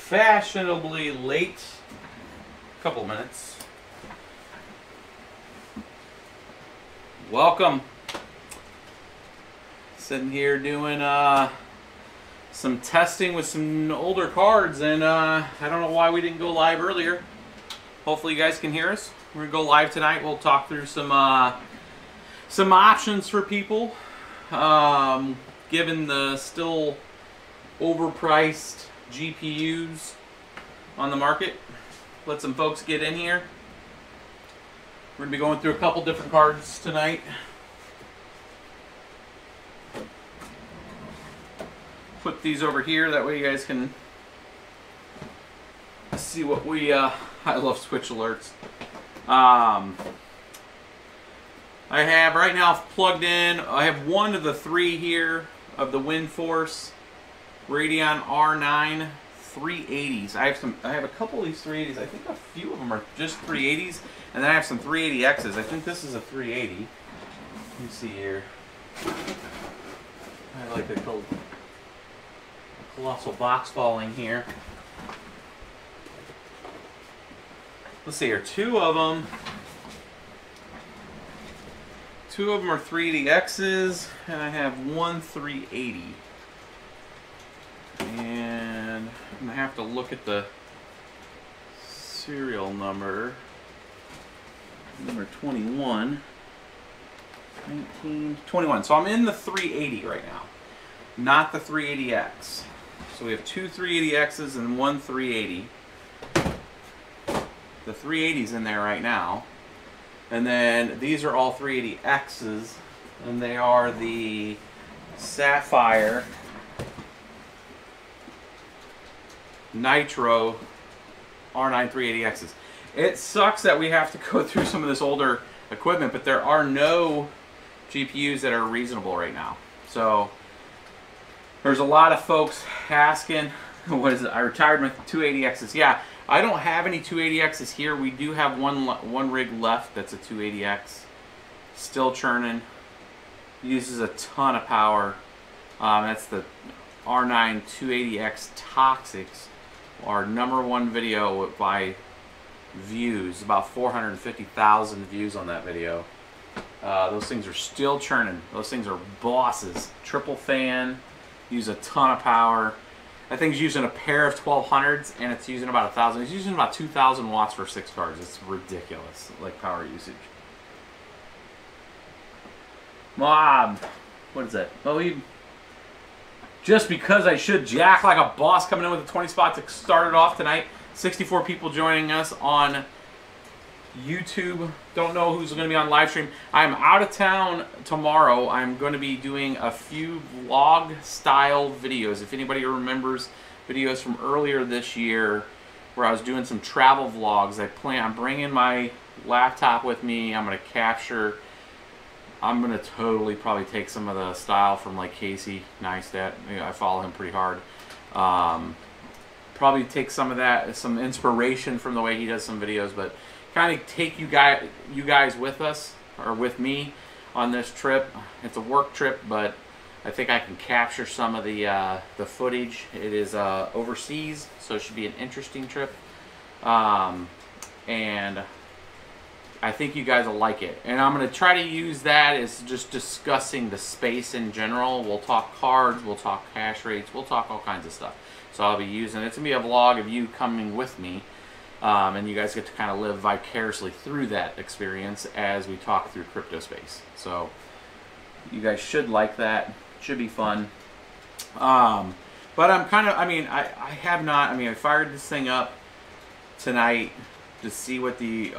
fashionably late. Couple minutes. Welcome. Sitting here doing some testing with some older cards, and I don't know why we didn't go live earlier. Hopefully you guys can hear us. We're gonna go live tonight. We'll talk through some options for people, given the still overpriced GPUs on the market. Let some folks get in here. We're gonna be going through a couple different cards tonight. Put these over here, that way you guys can see what we I love switch alerts. I have right now plugged in, I have one of the three here of the WindForce Radeon R9 380s. I have a couple of these 380s. I think a few of them are just 380s, and then I have some 380Xs. I think this is a 380. Let me see here. I like a colossal box falling here. Let's see here. Two of them are 380Xs, and I have one 380. And I'm going to have to look at the serial number. Number 21. 19, 21. So I'm in the 380 right now, not the 380X. So we have two 380Xs and one 380. The 380's in there right now. And then these are all 380Xs, and they are the Sapphire Nitro R9 380Xs. It sucks that we have to go through some of this older equipment, but there are no GPUs that are reasonable right now. So there's a lot of folks asking, what is it? I retired my 280Xs. Yeah, I don't have any 280Xs here. We do have one rig left that's a 280X, still churning. Uses a ton of power. That's the R9 280X Toxics. Our #1 video by views, about 450,000 views on that video. Those things are still churning. Those things are bosses. Triple fan, use a ton of power. That thing's using a pair of 1200s, and it's using about 1,000. It's using about 2,000 watts for 6 cards. It's ridiculous, like power usage. Mob, what is that? Oh, just because I should jack like a boss, coming in with a 20 spot to start it off tonight. 64 people joining us on YouTube. Don't know who's going to be on live stream. I'm out of town tomorrow. I'm going to be doing a few vlog style videos. If anybody remembers videos from earlier this year where I was doing some travel vlogs, I'm bringing my laptop with me. I'm going to capture. I'm going to totally probably take some of the style from like Casey Neistat. I follow him pretty hard. Probably take some of that, some inspiration from the way he does some videos, but kind of take you guys with us, or with me, on this trip. It's a work trip, but I think I can capture some of the footage. It is overseas, so it should be an interesting trip. And I think you guys will like it. And I'm going to try to use that as just discussing the space in general. We'll talk cards, we'll talk hash rates, we'll talk all kinds of stuff. So I'll be using, it's going to be a vlog of you coming with me. And you guys get to kind of live vicariously through that experience as we talk through crypto space. So you guys should like that. Should be fun. But I'm kind of, I have not, I fired this thing up tonight to see what the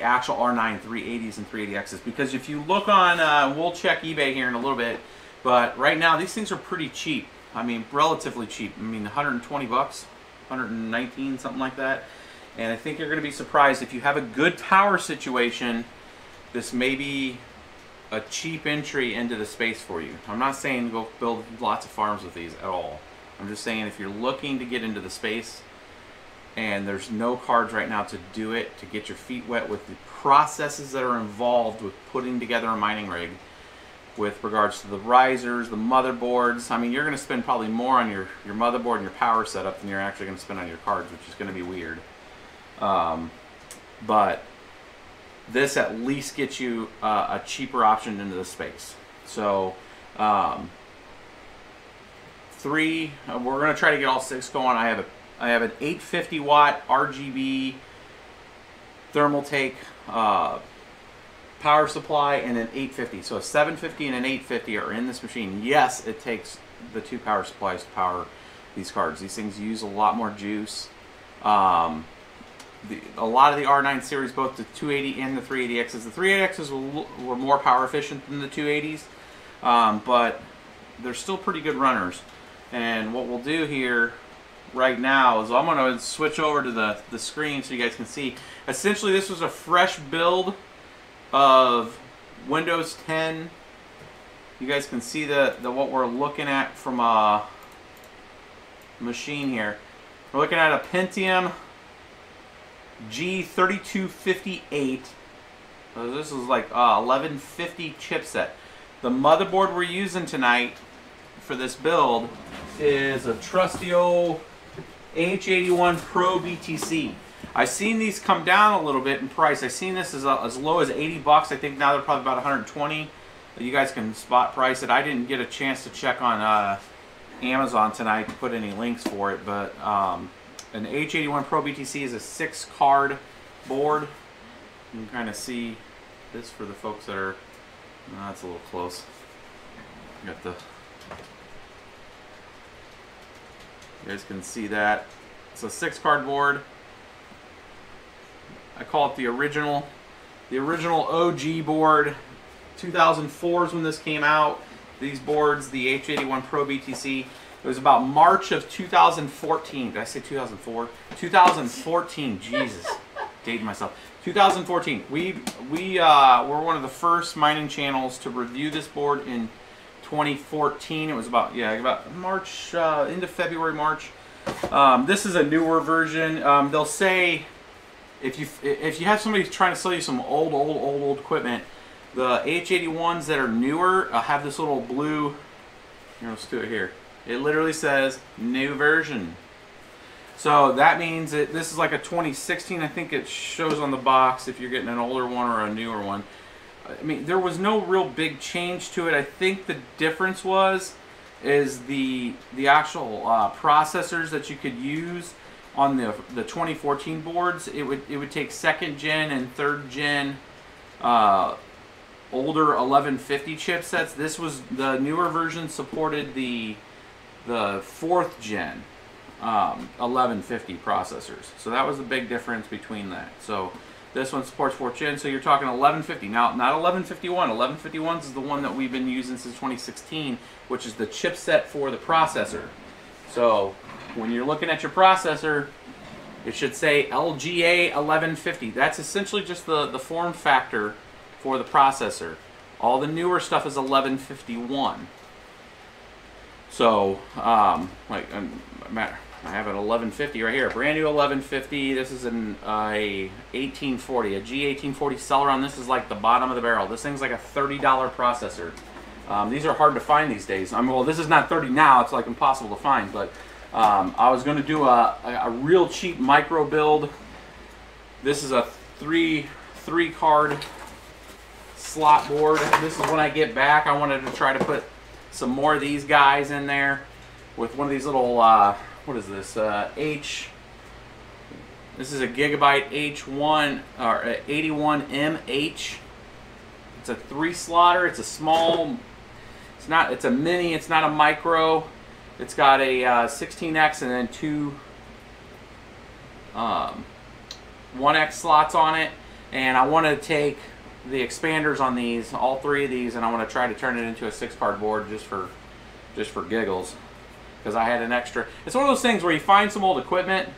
actual R9 380s and 380Xs, because if you look on, we'll check eBay here in a little bit, but right now these things are pretty cheap. Relatively cheap. 120 bucks, 119, something like that. And I think you're going to be surprised if you have a good power situation. This may be a cheap entry into the space for you. I'm not saying go build lots of farms with these at all. I'm just saying if you're looking to get into the space and there's no cards right now to do it, to get your feet wet with the processes that are involved with putting together a mining rig, with regards to the risers, the motherboards. I mean, you're going to spend probably more on your motherboard and your power setup than you're actually going to spend on your cards, which is going to be weird. But this at least gets you a cheaper option into the space. So we're going to try to get all 6 going. I have an 850 watt RGB thermal take power supply and an 850. So a 750 and an 850 are in this machine. Yes, it takes the 2 power supplies to power these cards. These things use a lot more juice. A lot of the R9 series, both the 280 and the 380Xs. The 380Xs were more power efficient than the 280s, but they're still pretty good runners. And what we'll do here right now is I'm going to switch over to the screen so you guys can see. Essentially, this was a fresh build of Windows 10. You guys can see what we're looking at from a machine here. We're looking at a Pentium G3258. So this is like 1150 chipset. The motherboard we're using tonight for this build is a trusty old H81 Pro BTC. I've seen these come down a little bit in price. I've seen this as low as 80 bucks. I think now they're probably about 120. You guys can spot price it. I didn't get a chance to check on Amazon tonight to put any links for it, but an H81 Pro BTC is a 6-card board. You can kind of see this for the folks that are, that's a little close. Got the, you guys can see that. It's a 6-card board. I call it the original OG board. 2004 is when this came out. These boards, the H81 Pro BTC, it was about March of 2014. Did I say 2004? 2014. Jesus, dating myself. 2014. We were one of the first mining channels to review this board in 2014. It was about March, into February, March. This is a newer version. They'll say if you have somebody trying to sell you some old equipment, the H81s that are newer have this little blue. Here, let's do it here. It literally says new version. So that means that this is like a 2016. I think it shows on the box if you're getting an older one or a newer one. I mean, there was no real big change to it. I think the difference is the actual processors that you could use on the 2014 boards. It would take 2nd gen and 3rd gen older 1150 chipsets. This was the newer version supported the 4th gen 1150 processors. So that was the big difference between that. So this one supports 4th gen, so you're talking 1150. Now, not 1151. 1151s is the one that we've been using since 2016, which is the chipset for the processor. So when you're looking at your processor, it should say LGA 1150. That's essentially just the form factor for the processor. All the newer stuff is 1151. So, I have an 1150 right here, a brand new 1150. This is an 1840, a G1840 Celeron. This is like the bottom of the barrel. This thing's like a $30 processor. These are hard to find these days. I mean, well, this is not 30 now. It's like impossible to find. But I was going to do a real cheap micro build. This is a three card slot board. This is when I get back. I wanted to try to put some more of these guys in there with one of these little what is this? This is a Gigabyte H1 or 81MH. It's a 3-slotter. It's a small. It's a mini. It's not a micro. It's got a 16X and then 2 1X slots on it. And I want to take the expanders on these, all 3 of these, and I want to try to turn it into a 6-card board just for giggles. Because I had an extra. It's one of those things where you find some old equipment.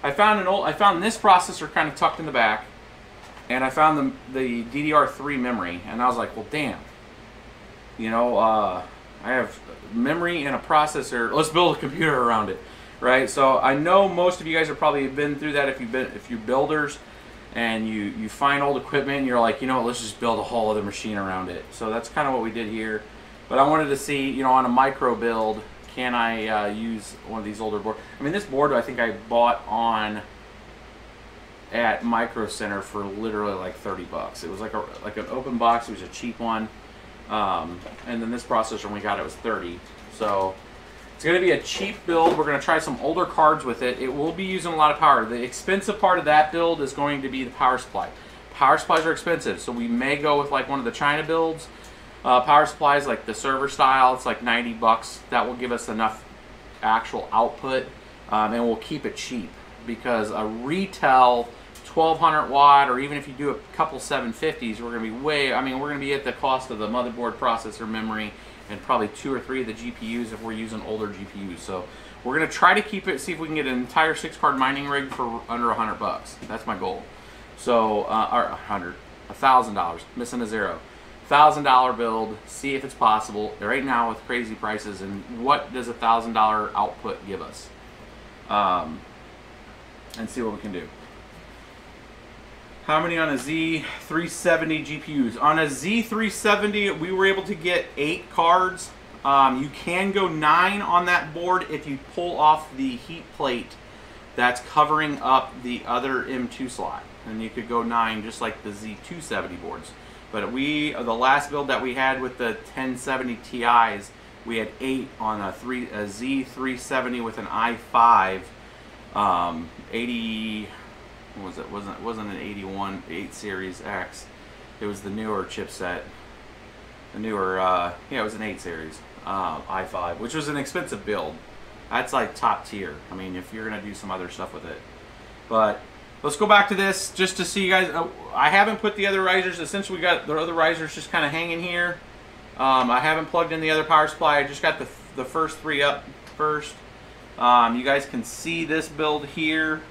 I found this processor kind of tucked in the back, and I found the DDR3 memory, and I was like, well, damn. You know, I have memory and a processor. Let's build a computer around it, right? So I know most of you guys have probably been through that if you're builders. and you find old equipment and you're like, you know what, let's just build a whole other machine around it. So that's kind of what we did here. But I wanted to see, you know, on a micro build, can I use one of these older boards? I mean, this board I think I bought at Micro Center for literally like 30 bucks. It was like an open box. It was a cheap one. And then this processor, when we got it, was 30. So it's going to be a cheap build. We're going to try some older cards with it. It will be using a lot of power. The expensive part of that build is going to be the power supply. Power supplies are expensive, so we may go with like one of the China builds. Power supplies like the server style, it's like 90 bucks. That will give us enough actual output, and we'll keep it cheap, because a retail 1200 watt, or even if you do a couple 750s, we're going to be we're going to be at the cost of the motherboard, processor, memory, and probably 2 or 3 of the GPUs if we're using older GPUs. So we're going to try to keep it, see if we can get an entire 6-card mining rig for under 100 bucks. That's my goal. So, or $1,000, missing a zero. $1,000 build, see if it's possible right now with crazy prices, and what does $1,000 output give us, and see what we can do. How many on a Z370 GPUs? On a Z370, we were able to get 8 cards. You can go 9 on that board if you pull off the heat plate that's covering up the other M2 slot, and you could go 9 just like the Z270 boards. But the last build that we had with the 1070 Ti's, we had 8 on a Z370 with an i5 80. What was it? Wasn't an 81 8 Series X. It was the newer chipset. The newer, yeah, it was an 8 Series i5, which was an expensive build. That's like top tier. I mean, if you're gonna do some other stuff with it, but. Let's go back to this just to see you guys. I haven't put the other risers. Essentially, we got the other risers just kind of hanging here. I haven't plugged in the other power supply. I just got the first 3 up first. You guys can see this build here.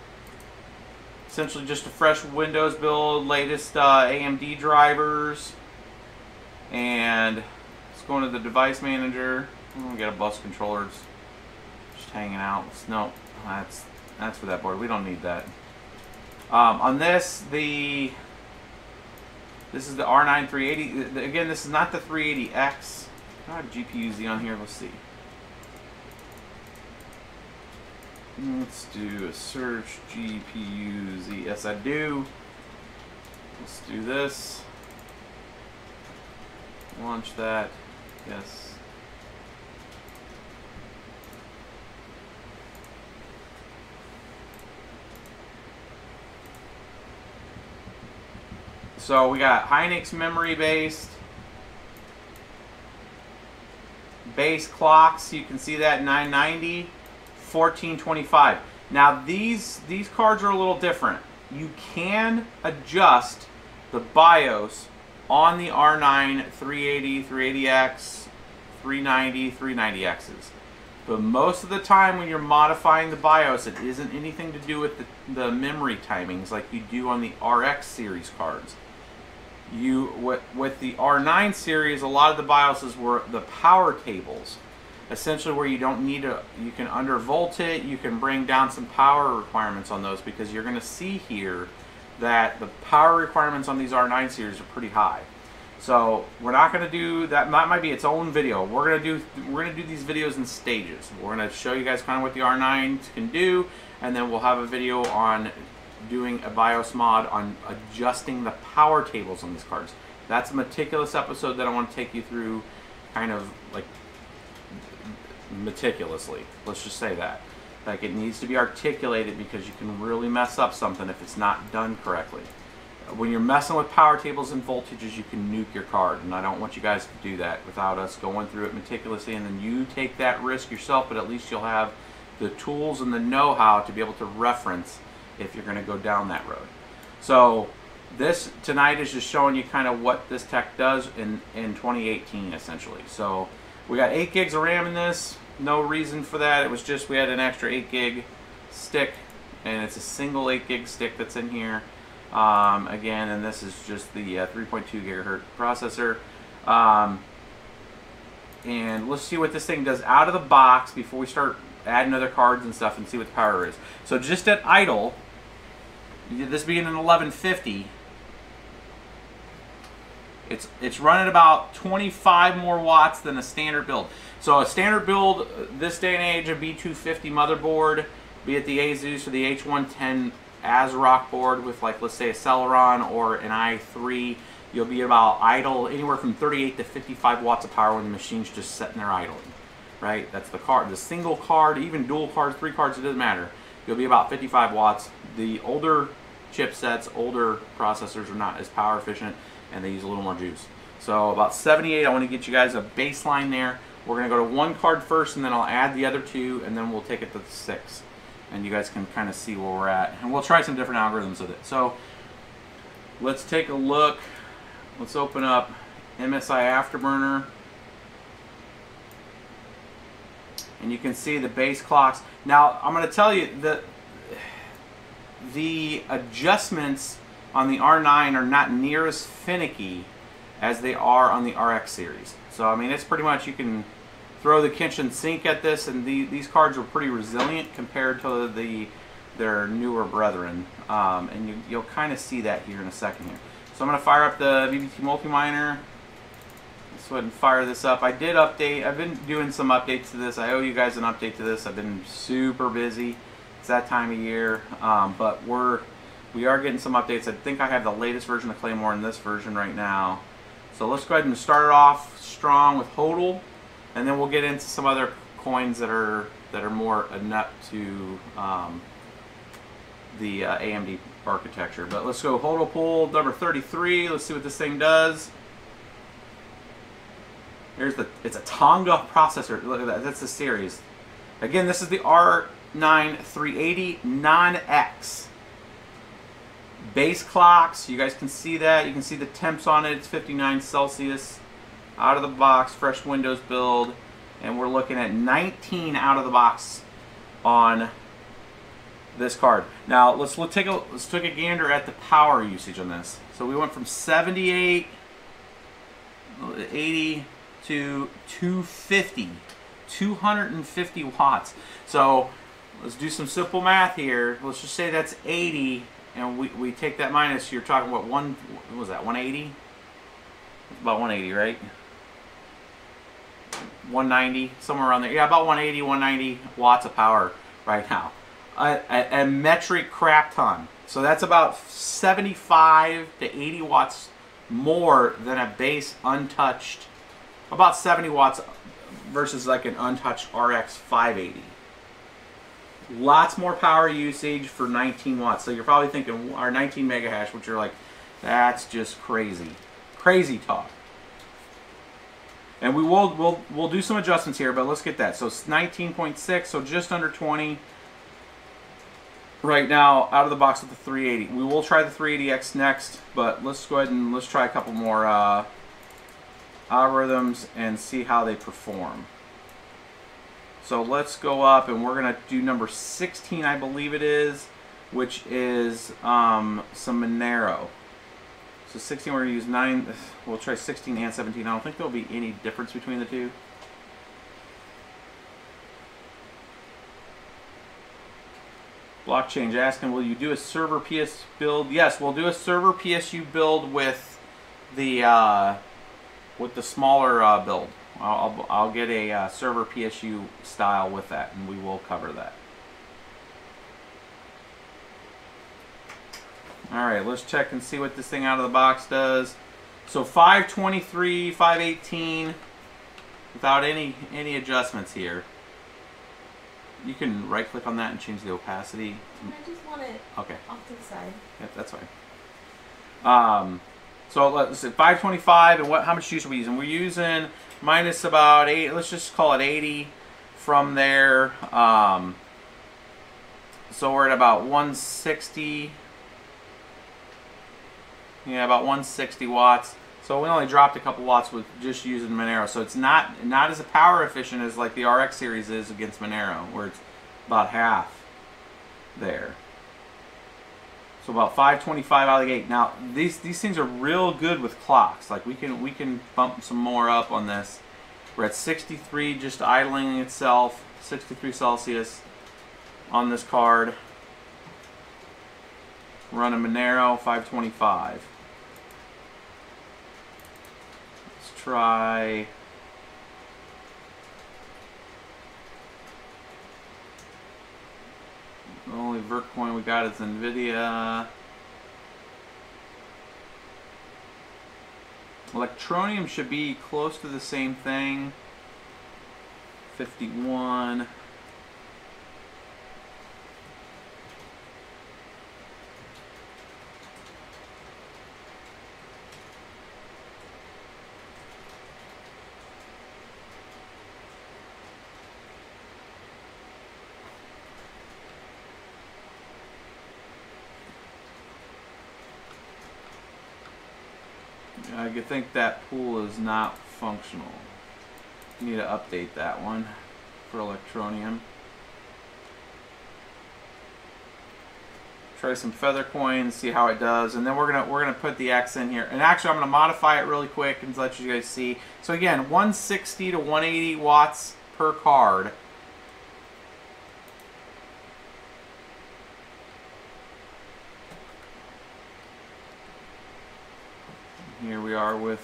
Essentially just a fresh Windows build, latest AMD drivers. And let's go into the device manager. We got a bus controller just hanging out. No, that's for that board. We don't need that. On this, this is the R9 380. Again, this is not the 380X. I have GPU-Z on here. Let's see. Let's do a search GPU-Z. Yes, I do. Let's do this. Launch that. Yes. So we got Hynix memory based base clocks. You can see that 990, 1425. Now these cards are a little different. You can adjust the BIOS on the R9 380, 380X, 390, 390Xs. But most of the time when you're modifying the BIOS, it isn't anything to do with the memory timings like you do on the RX series cards. With the R9 series, a lot of the BIOSes were the power tables, essentially where you don't need you can undervolt it, you can bring down some power requirements on those, because you're going to see here that the power requirements on these R9 series are pretty high. So we're not going to do that. That might be its own video. We're going to do these videos in stages. We're going to show you guys kind of what the R9s can do, and then we'll have a video on doing a BIOS mod on adjusting the power tables on these cards. That's a meticulous episode that I want to take you through, kind of like meticulously. Let's just say that. Like, it needs to be articulated, because you can really mess up something if it's not done correctly. When you're messing with power tables and voltages, you can nuke your card, and I don't want you guys to do that without us going through it meticulously, and then you take that risk yourself, but at least you'll have the tools and the know-how to be able to reference if you're going to go down that road. So this tonight is just showing you kind of what this tech does in 2018, essentially. So we got 8 gigs of RAM in this. No reason for that. It was just we had an extra 8 gig stick, and it's a single 8 gig stick that's in here. Again, and this is just the 3.2 gigahertz processor. And let's see what this thing does out of the box before we start adding other cards and stuff, and see what the power is. So just at idle, this being an 1150, it's running about 25 more watts than a standard build. So a standard build this day and age, a B250 motherboard, be it the Asus or the H110 ASRock board with, like, let's say a Celeron or an i3, you'll be about idle anywhere from 38 to 55 watts of power when the machine's just sitting there idling, right? That's the card. The single card, even dual cards, 3 cards, it doesn't matter. You'll be about 55 watts. The older chipsets, older processors are not as power efficient, and they use a little more juice. So about 78, I want to get you guys a baseline there. We're going to go to 1 card first, and then I'll add the other 2, and then we'll take it to 6. And you guys can kind of see where we're at. And we'll try some different algorithms with it. So let's take a look. Let's open up MSI Afterburner. And you can see the base clocks. Now, I'm going to tell you that the adjustments on the R9 are not near as finicky as they are on the RX series. So, I mean, it's pretty much, you can throw the kitchen sink at this, and these cards are pretty resilient compared to their newer brethren. And you'll kind of see that here in a second here. So I'm going to fire up the BBT Multi-Miner. Let's go ahead and fire this up. I did update. I've been doing some updates to this. I owe you guys an update to this. I've been super busy. It's that time of year. But we are getting some updates. I think I have the latest version of Claymore in this version right now. So let's go ahead and start it off strong with HODL, and then we'll get into some other coins that are more inept to the AMD architecture. But let's go HODL pool number 33. Let's see what this thing does. It's a Tonga processor. Look at that. That's the series. Again, this is the R9 380 non-X. Base clocks, you guys can see that. You can see the temps on it. It's 59 Celsius. Out of the box, fresh Windows build. And we're looking at 19 out of the box on this card. Now, let's take a gander at the power usage on this. So we went from 78, 80 to 250. 250 watts. So let's do some simple math here. Let's just say that's 80. And we take that minus, you're talking about what was that, 180? It's about 180, right? 190, somewhere around there. Yeah, about 180, 190 watts of power right now. A metric crap ton. So that's about 75 to 80 watts more than a base untouched, about 70 watts versus like an untouched RX 580. Lots more power usage for 19 watts. So you're probably thinking our 19 mega hash, which you're like, that's just crazy. Crazy talk. And we'll do some adjustments here, but let's get that. So it's 19.6, so just under 20 right now out of the box with the 380. We will try the 380X next, but let's go ahead and let's try a couple more algorithms and see how they perform. So let's go up, and we're going to do number 16, I believe it is, which is some Monero. So 16, we're going to use 9. We'll try 16 and 17. I don't think there'll be any difference between the two. Blockchain's asking, will you do a server PS build? Yes, we'll do a server PSU build with the smaller build. I'll get a server PSU style with that, and we will cover that. Alright, let's check and see what this thing out of the box does. So 523, 518, without any adjustments here. You can right click on that and change the opacity. I just want it off to the side. Yep, that's fine. So let's say 525, and how much juice are we using? We're using minus about 8, let's just call it 80 from there. So we're at about 160. Yeah, about 160 watts. So we only dropped a couple watts with just using Monero. So it's not as power efficient as like the RX series is against Monero, where it's about half there. So about 525 out of the gate. Now these things are real good with clocks. Like we can bump some more up on this. We're at 63 just idling itself, 63 Celsius on this card. Run a Monero 525. Let's try. The only Vertcoin we got is NVIDIA. Electroneum should be close to the same thing. 51. I think that pool is not functional. Need to update that one for Electroneum. Try some Feathercoin, see how it does, and then we're gonna put the X in here. And actually, I'm gonna modify it really quick and let you guys see. So again, 160 to 180 watts per card. Here we are with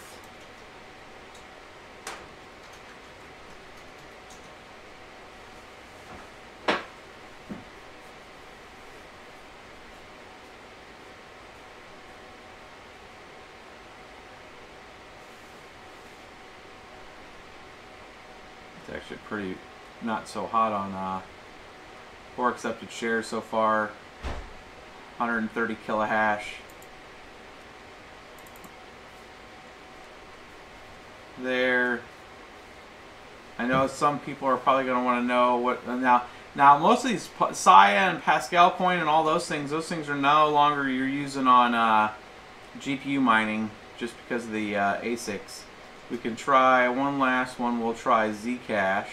it's actually pretty not so hot on 4 accepted shares so far. 130 kilohash. There. I know some people are probably going to want to know what now most of these Sia and Pascal coin and all those things are no longer you're using on GPU mining just because of the ASICs. We can try one last one. We'll try Zcash,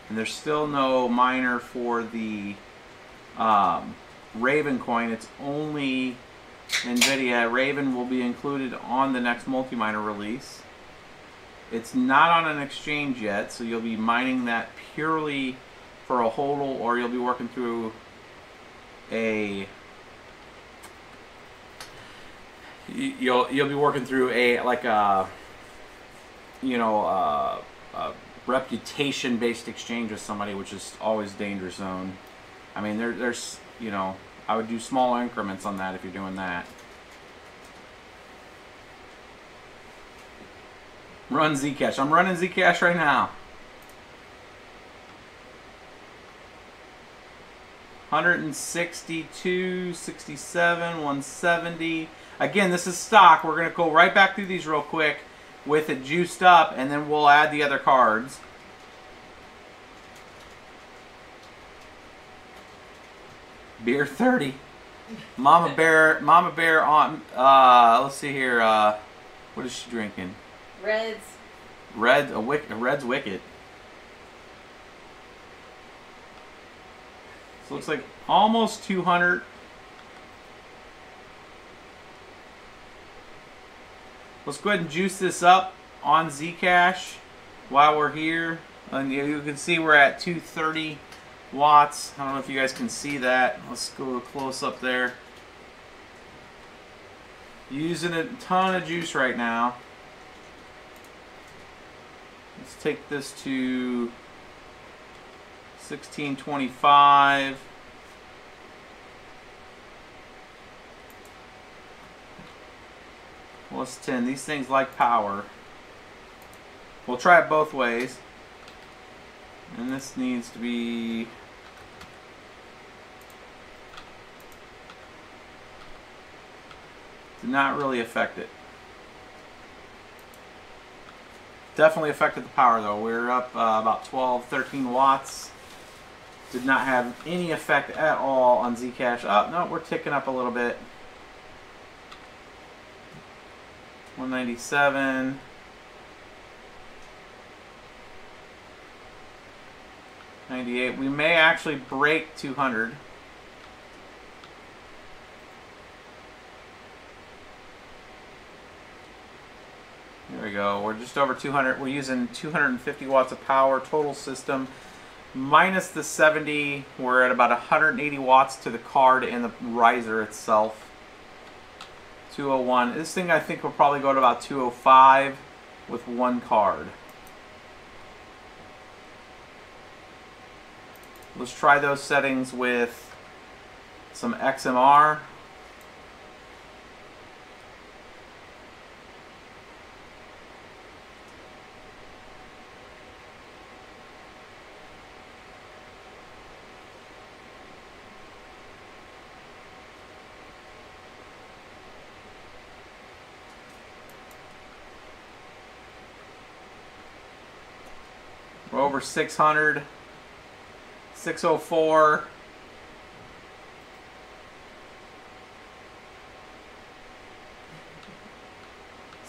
and there's still no miner for the Raven coin. It's only NVIDIA. Raven will be included on the next multi-miner release. It's not on an exchange yet, so you'll be mining that purely for a hodl, or you'll be working through a you'll be working through a like a a reputation-based exchange with somebody, which is always danger zone. I mean, there's I would do small increments on that if you're doing that. Run Zcash. I'm running Zcash right now. 162, 67, 170. Again, this is stock. We're going to go right back through these real quick with it juiced up, and then we'll add the other cards. Beer 30. Mama Bear on, let's see here, what is she drinking? Red's Wicked. So it looks like almost 200. Let's go ahead and juice this up on Zcash while we're here. And you can see we're at 230 watts. I don't know if you guys can see that. Let's go close up there. Using a ton of juice right now. Let's take this to 1625. Well, it's 10. These things like power. We'll try it both ways. And this needs to be... did not really affect it. Definitely affected the power though. We're up about 12, 13 watts. Did not have any effect at all on Zcash. Oh, no, we're ticking up a little bit. 197. $98. We may actually break 200. There we go. We're just over 200. We're using 250 watts of power total system. minus the 70, we're at about 180 watts to the card and the riser itself. 201. This thing I think will probably go to about 205 with one card. Let's try those settings with some XMR. We're over 600. 604.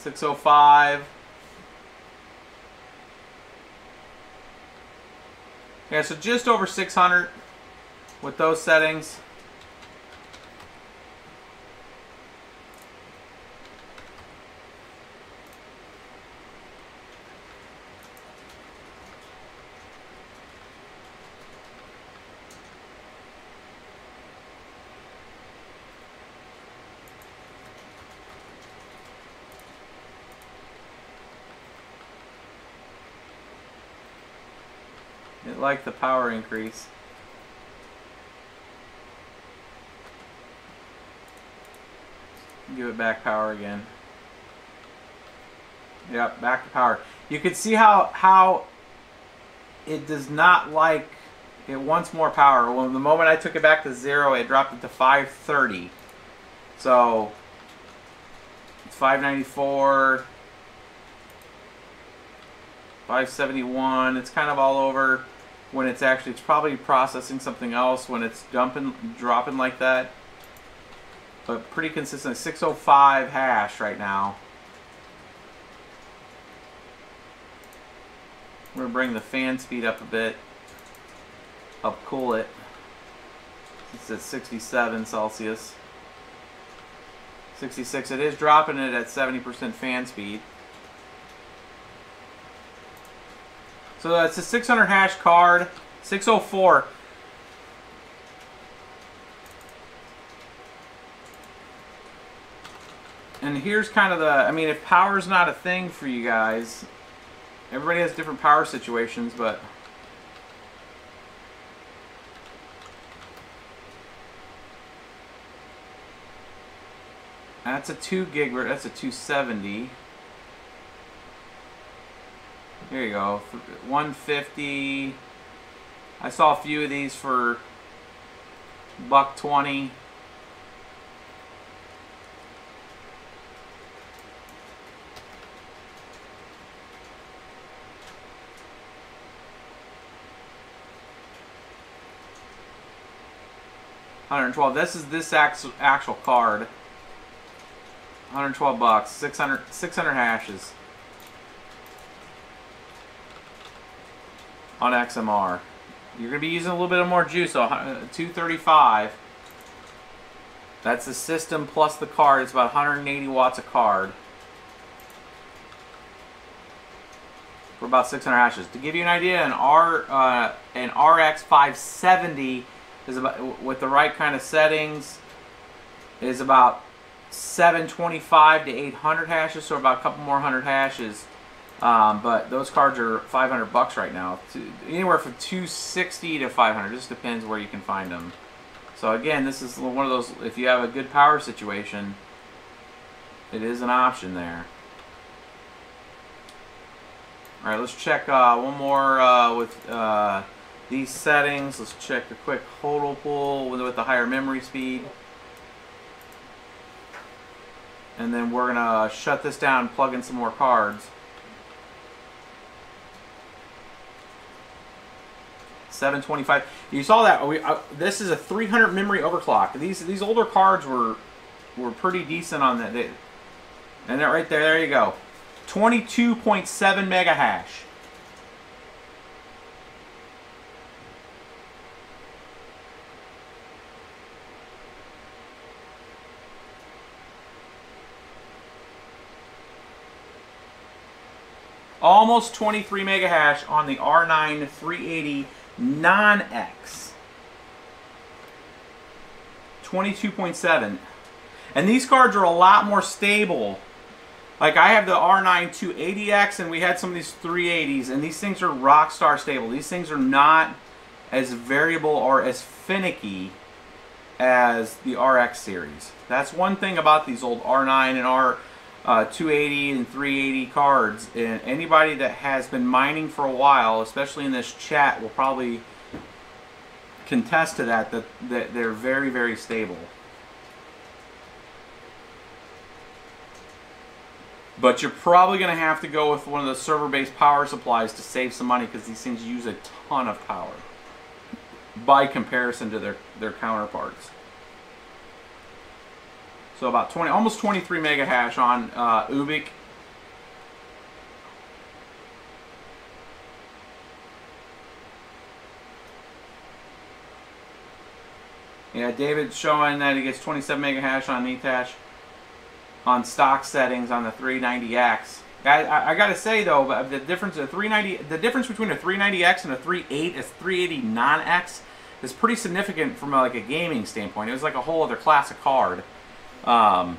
$605. Yeah, so just over 600 with those settings. It liked the power increase. Give it back power again. Yep, back to power. You can see how it does not like, it wants more power. Well, the moment I took it back to 0, it dropped it to 530. So it's 594, 571. It's kind of all over when it's actually, it's probably processing something else when it's dropping like that. But pretty consistent. 605 hash right now. We're going to bring the fan speed up a bit. Up cool it. It's at 67 Celsius. 66. It is dropping it at 70% fan speed. So that's a 600 hash card. 604. And here's kind of the, I mean, if power's not a thing for you guys, everybody has different power situations, but that's a 2 gig, that's a 270. Here you go, 150. I saw a few of these for $120. $112. This is this actual card. $112. 600 hashes on XMR. You're going to be using a little bit of more juice, so 235. That's the system plus the card. It's about 180 watts a card for about 600 hashes. To give you an idea, an RX 570 is about, with the right kind of settings, is about 725 to 800 hashes, so about a couple more hundred hashes. But those cards are $500 right now, anywhere from 260 to 500. Just depends where you can find them. So again, this is one of those, if you have a good power situation, it is an option there. All right, let's check one more with these settings. Let's check a quick hodl pull with the higher memory speed. And then we're going to shut this down and plug in some more cards. 725. You saw that. This is a 300 memory overclock. These older cards were pretty decent on that. And that right there, there you go. 22.7 mega hash. Almost 23 mega hash on the R9 380 non-X. 22.7. And these cards are a lot more stable. Like I have the R9 280X and we had some of these 380s, and these things are rock star stable. These things are not as variable or as finicky as the RX series. That's one thing about these old R9 and R280 and 380 cards. And anybody that has been mining for a while, especially in this chat, will probably contest to that they're very, very stable. But you're probably going to have to go with one of the server-based power supplies to save some money, because these things use a ton of power by comparison to their counterparts. So about almost 23 mega hash on UBIQ. Yeah, David's showing that he gets 27 mega hash on Ethash on stock settings on the 390X. I gotta say though, the difference between a 390X and a 380 non-X is pretty significant from like a gaming standpoint. It was like a whole other class of card, and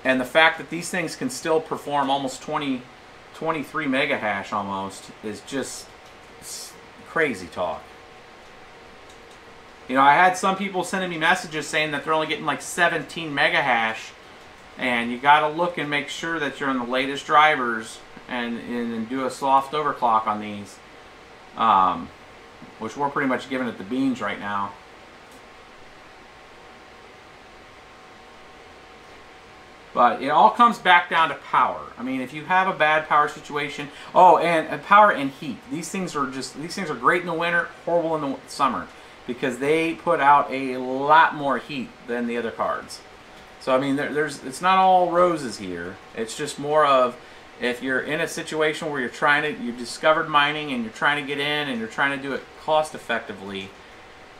the fact that these things can still perform almost 23 mega hash almost is just crazy talk. You know, I had some people sending me messages saying that they're only getting like 17 mega hash. And you got to look and make sure that you're on the latest drivers and do a soft overclock on these, which we're pretty much giving it the beans right now. But it all comes back down to power. I mean, if you have a bad power situation, and power and heat. These things are great in the winter, horrible in the summer, because they put out a lot more heat than the other cards. So I mean, it's not all roses here. It's just more of, if you're in a situation where you discovered mining and you're trying to get in and you're trying to do it cost effectively,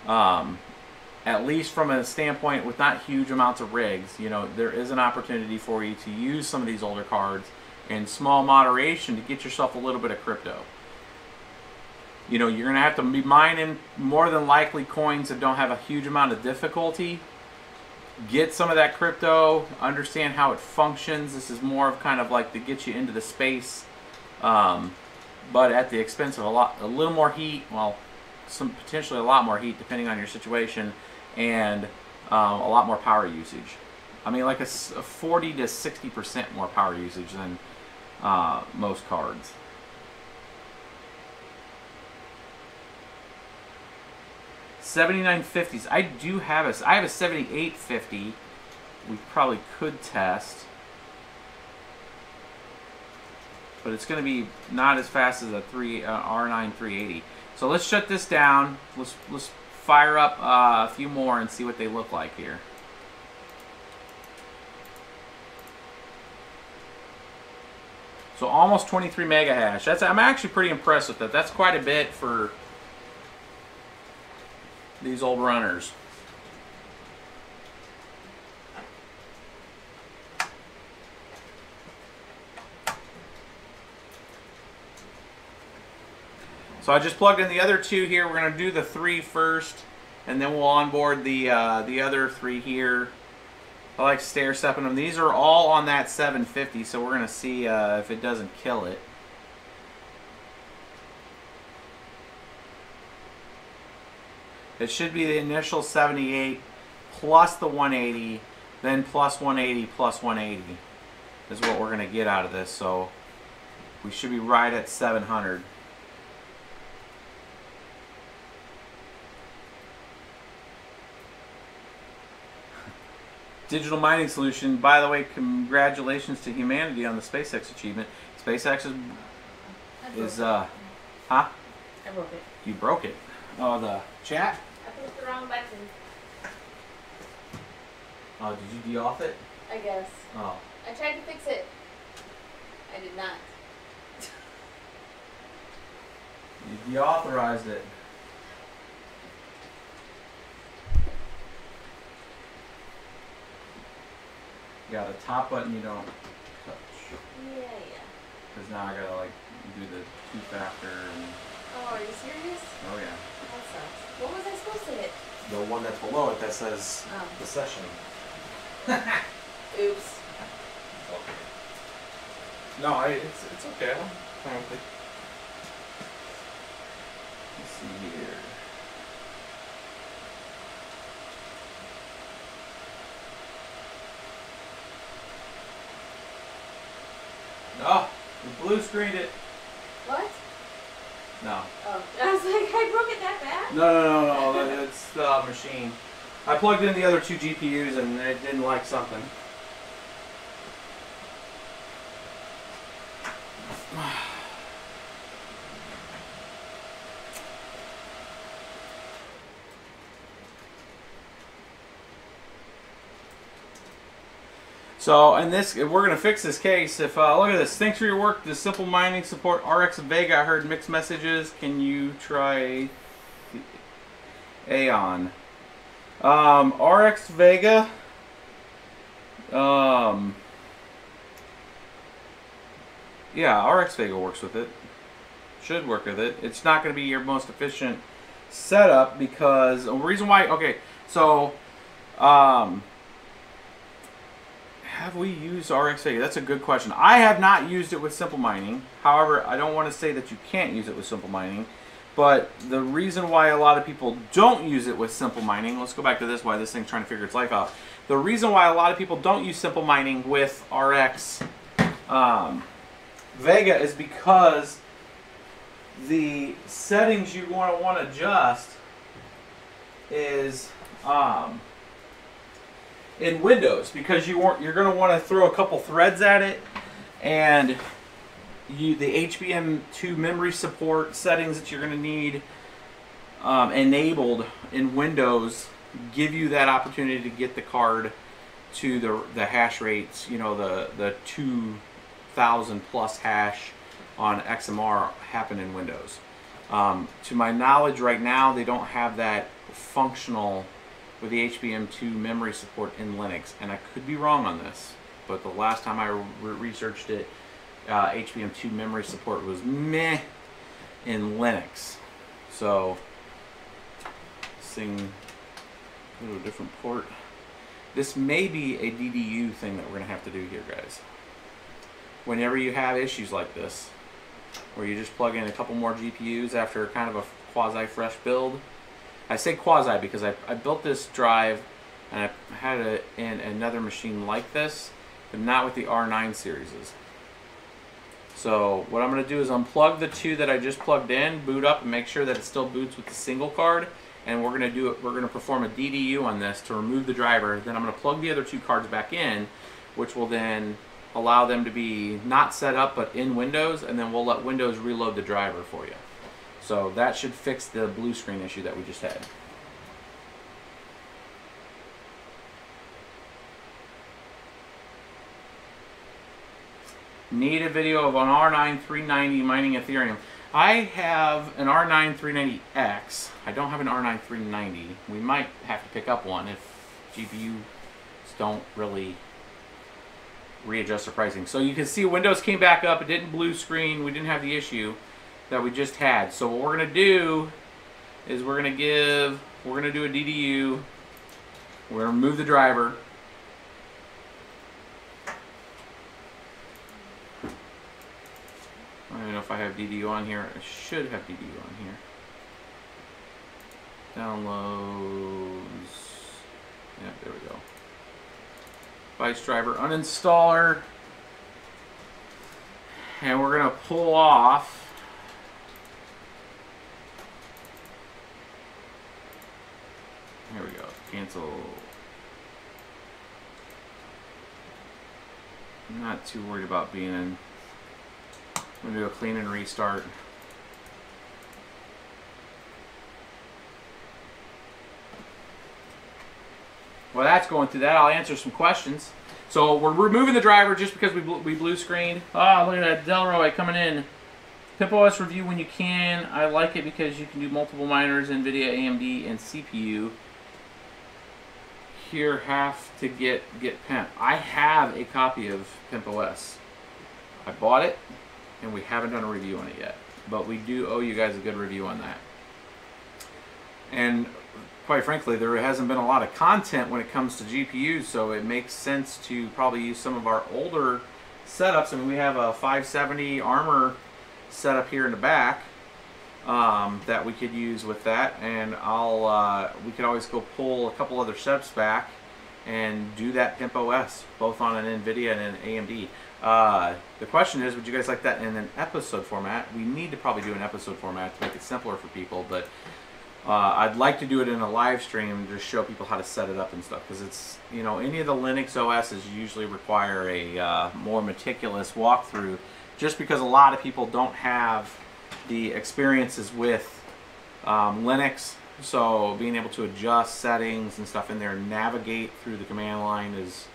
at least from a standpoint with not huge amounts of rigs, you know, there is an opportunity for you to use some of these older cards in small moderation to get yourself a little bit of crypto. You know, you're going to have to be mining more than likely coins that don't have a huge amount of difficulty. Get some of that crypto, understand how it functions. This is more of kind of like to get you into the space, but at the expense of a little more heat, well, potentially a lot more heat depending on your situation, and a lot more power usage. I mean, like a 40 to 60% more power usage than most cards. $79.50s. I have a 78.50. We probably could test, but it's going to be not as fast as a R9 380. So let's shut this down. Let's fire up a few more and see what they look like here. So almost 23 mega hash. I'm actually pretty impressed with that. That's quite a bit for these old runners. So I just plugged in the other two here. We're going to do the 3 first, and then we'll onboard the other 3 here. I like stair-stepping them. These are all on that 750, so we're going to see if it doesn't kill it. It should be the initial 78 plus the 180, then plus 180 plus 180 is what we're going to get out of this. So we should be right at 700. Digital mining solution. By the way, congratulations to humanity on the SpaceX achievement. SpaceX is huh? I broke it. You broke it. Oh, the chat? I pushed the wrong button. Oh, did you de-auth it? I guess. Oh. I tried to fix it. I did not. You de-authorized it. You got a top button you don't touch. Yeah. Because now I gotta like do the two-factor and... Oh, are you serious? Oh yeah. That sucks. What was I supposed to hit? The one that's below it that says Oh. the session. Oops. Okay. No, it's okay. I'm fine with it. Let's see here. Oh, we blue screened it. What? No. Oh. I was like, I broke it that bad? No. It's the machine. I plugged in the other two GPUs and it didn't like something. So, and this, we're going to fix this case. If look at this. Thanks for your work. Does Simple Mining support RX Vega? I heard mixed messages. Can you try Aeon? RX Vega. Yeah, RX Vega works with it. Should work with it. It's not going to be your most efficient setup because the reason why. Okay, so have we used RX Vega? That's a good question. I have not used it with Simple Mining. However, I don't want to say that you can't use it with Simple Mining. But the reason why a lot of people don't use it with Simple Mining, let's go back to this, why this thing's trying to figure its life out. The reason why a lot of people don't use Simple Mining with RX Vega is because the settings you want to adjust is in Windows, because you're going to want to throw a couple threads at it, and the HBM2 memory support settings that you're going to need enabled in Windows give you that opportunity to get the card to the hash rates, you know, the 2,000 plus hash on XMR happen in Windows. To my knowledge right now, they don't have that functional with the HBM2 memory support in Linux, and I could be wrong on this, but the last time I researched it, HBM2 memory support was meh in Linux. So, this thing, go to a different port. This may be a DDU thing that we're going to have to do here, guys. Whenever you have issues like this, where you just plug in a couple more GPUs after kind of a quasi-fresh build. I say quasi because I built this drive and I had it in another machine like this, but not with the R9 series. So what I'm going to do is unplug the two that I just plugged in, boot up, and make sure that it still boots with the single card. And we're going to perform a DDU on this to remove the driver. Then I'm going to plug the other two cards back in, which will then allow them to be not set up but in Windows, and then we'll let Windows reload the driver for you. So that should fix the blue screen issue that we just had. Need a video of an R9 390 mining Ethereum. I have an R9 390X. I don't have an R9 390. We might have to pick up one if GPUs don't really readjust the pricing. So you can see Windows came back up. It didn't blue screen. We didn't have the issue that we just had. So what we're going to do is we're going to do a DDU. We're going to remove the driver. I don't know if I have DDU on here. I should have DDU on here. Downloads. Yeah, there we go. Vice driver uninstaller. And we're going to pull off here we go. Cancel. I'm not too worried about being in. I'm going to do a clean and restart. While that's going through that, I'll answer some questions. So we're removing the driver just because we blue screened. Ah, look at that Delroy coming in. PIMPOS review when you can. I like it because you can do multiple miners, NVIDIA, AMD, and CPU. Here have to get PIMP. I have a copy of PIMPOS. I bought it. and we haven't done a review on it yet. But we do owe you guys a good review on that. And quite frankly, there hasn't been a lot of content when it comes to GPUs, so it makes sense to probably use some of our older setups. I mean, we have a 570 Armor setup here in the back that we could use with that, and we could always go pull a couple other setups back and do that Pimp OS, both on an NVIDIA and an AMD. The question is, would you guys like that in an episode format? We need to probably do an episode format to make it simpler for people, but I'd like to do it in a live stream to show people how to set it up and stuff, because it's, you know, any of the Linux OSs usually require a more meticulous walkthrough, just because a lot of people don't have the experiences with Linux. So being able to adjust settings and stuff in there and navigate through the command line is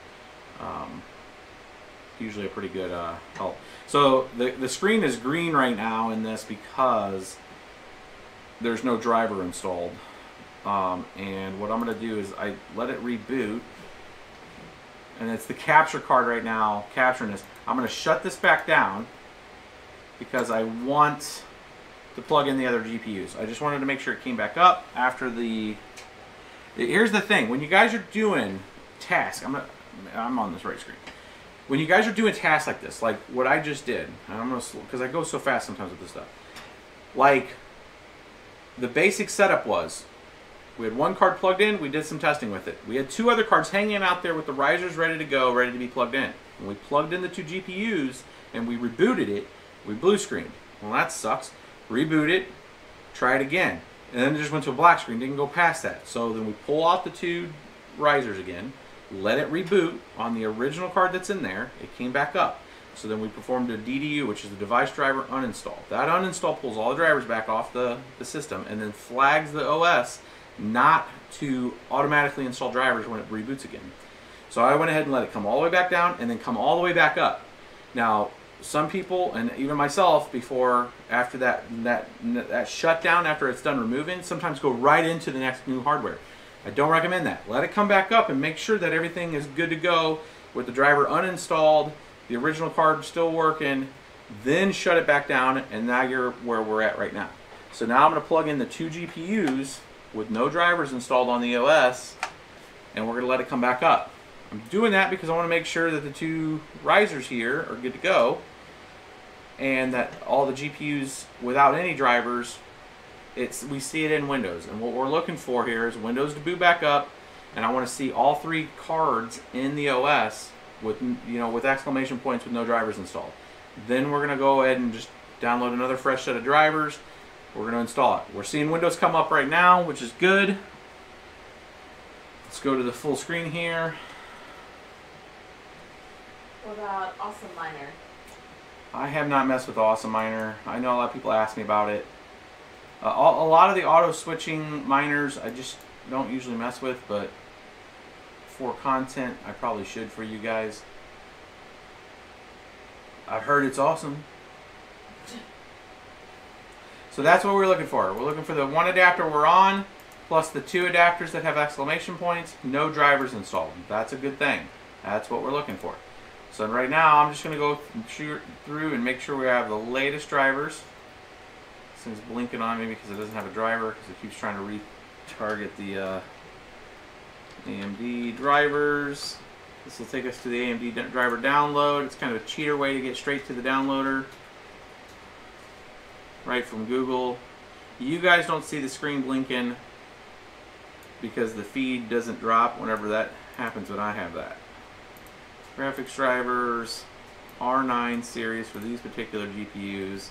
usually a pretty good help. So the screen is green right now in this because there's no driver installed. And what I'm going to do is I let it reboot. And it's the capture card right now capturing this. I'm going to shut this back down because I want to plug in the other GPUs. I just wanted to make sure it came back up after the... Here's the thing. When you guys are doing tasks, I'm on this right screen. When you guys are doing tasks like this, like what I just did, and I'm going to, because I go so fast sometimes with this stuff. Like, the basic setup was, we had one card plugged in, we did some testing with it. We had two other cards hanging out there with the risers ready to go, ready to be plugged in. When we plugged in the two GPUs and we rebooted it, we blue screened. Well, that sucks. Reboot it, try it again. And then it just went to a black screen, didn't go past that. So then we pull out the two risers again, let it reboot on the original card that's in there, it came back up. So then we performed a DDU, which is the device driver uninstall. That uninstall pulls all the drivers back off the system and then flags the OS not to automatically install drivers when it reboots again. So I went ahead and let it come all the way back down and then come all the way back up. Now, some people, and even myself, after that shutdown, after it's done removing, sometimes go right into the next new hardware. I don't recommend that. Let it come back up and make sure that everything is good to go with the driver uninstalled, the original card still working, then shut it back down, and now you're where we're at right now. So now I'm going to plug in the two GPUs with no drivers installed on the OS, and we're going to let it come back up. I'm doing that because I want to make sure that the two risers here are good to go, and that all the GPUs without any drivers, we see it in Windows. And what we're looking for here is Windows to boot back up, and I want to see all three cards in the OS with, you know, with exclamation points with no drivers installed. Then we're going to go ahead and just download another fresh set of drivers. We're going to install it. We're seeing Windows come up right now, which is good. Let's go to the full screen here. What about Awesome Miner? I have not messed with Awesome Miner. I know a lot of people ask me about it. A lot of the auto switching miners I just don't usually mess with, but for content I probably should for you guys. I've heard it's awesome. So that's what we're looking for. We're looking for the one adapter we're on, plus the two adapters that have exclamation points, no drivers installed. That's a good thing. That's what we're looking for. So right now I'm just going to go through and make sure we have the latest drivers. This thing's blinking on me because it doesn't have a driver, because it keeps trying to retarget the AMD drivers. This will take us to the AMD driver download. It's kind of a cheater way to get straight to the downloader right from Google. You guys don't see the screen blinking because the feed doesn't drop whenever that happens when I have that. Graphics drivers, R9 series for these particular GPUs,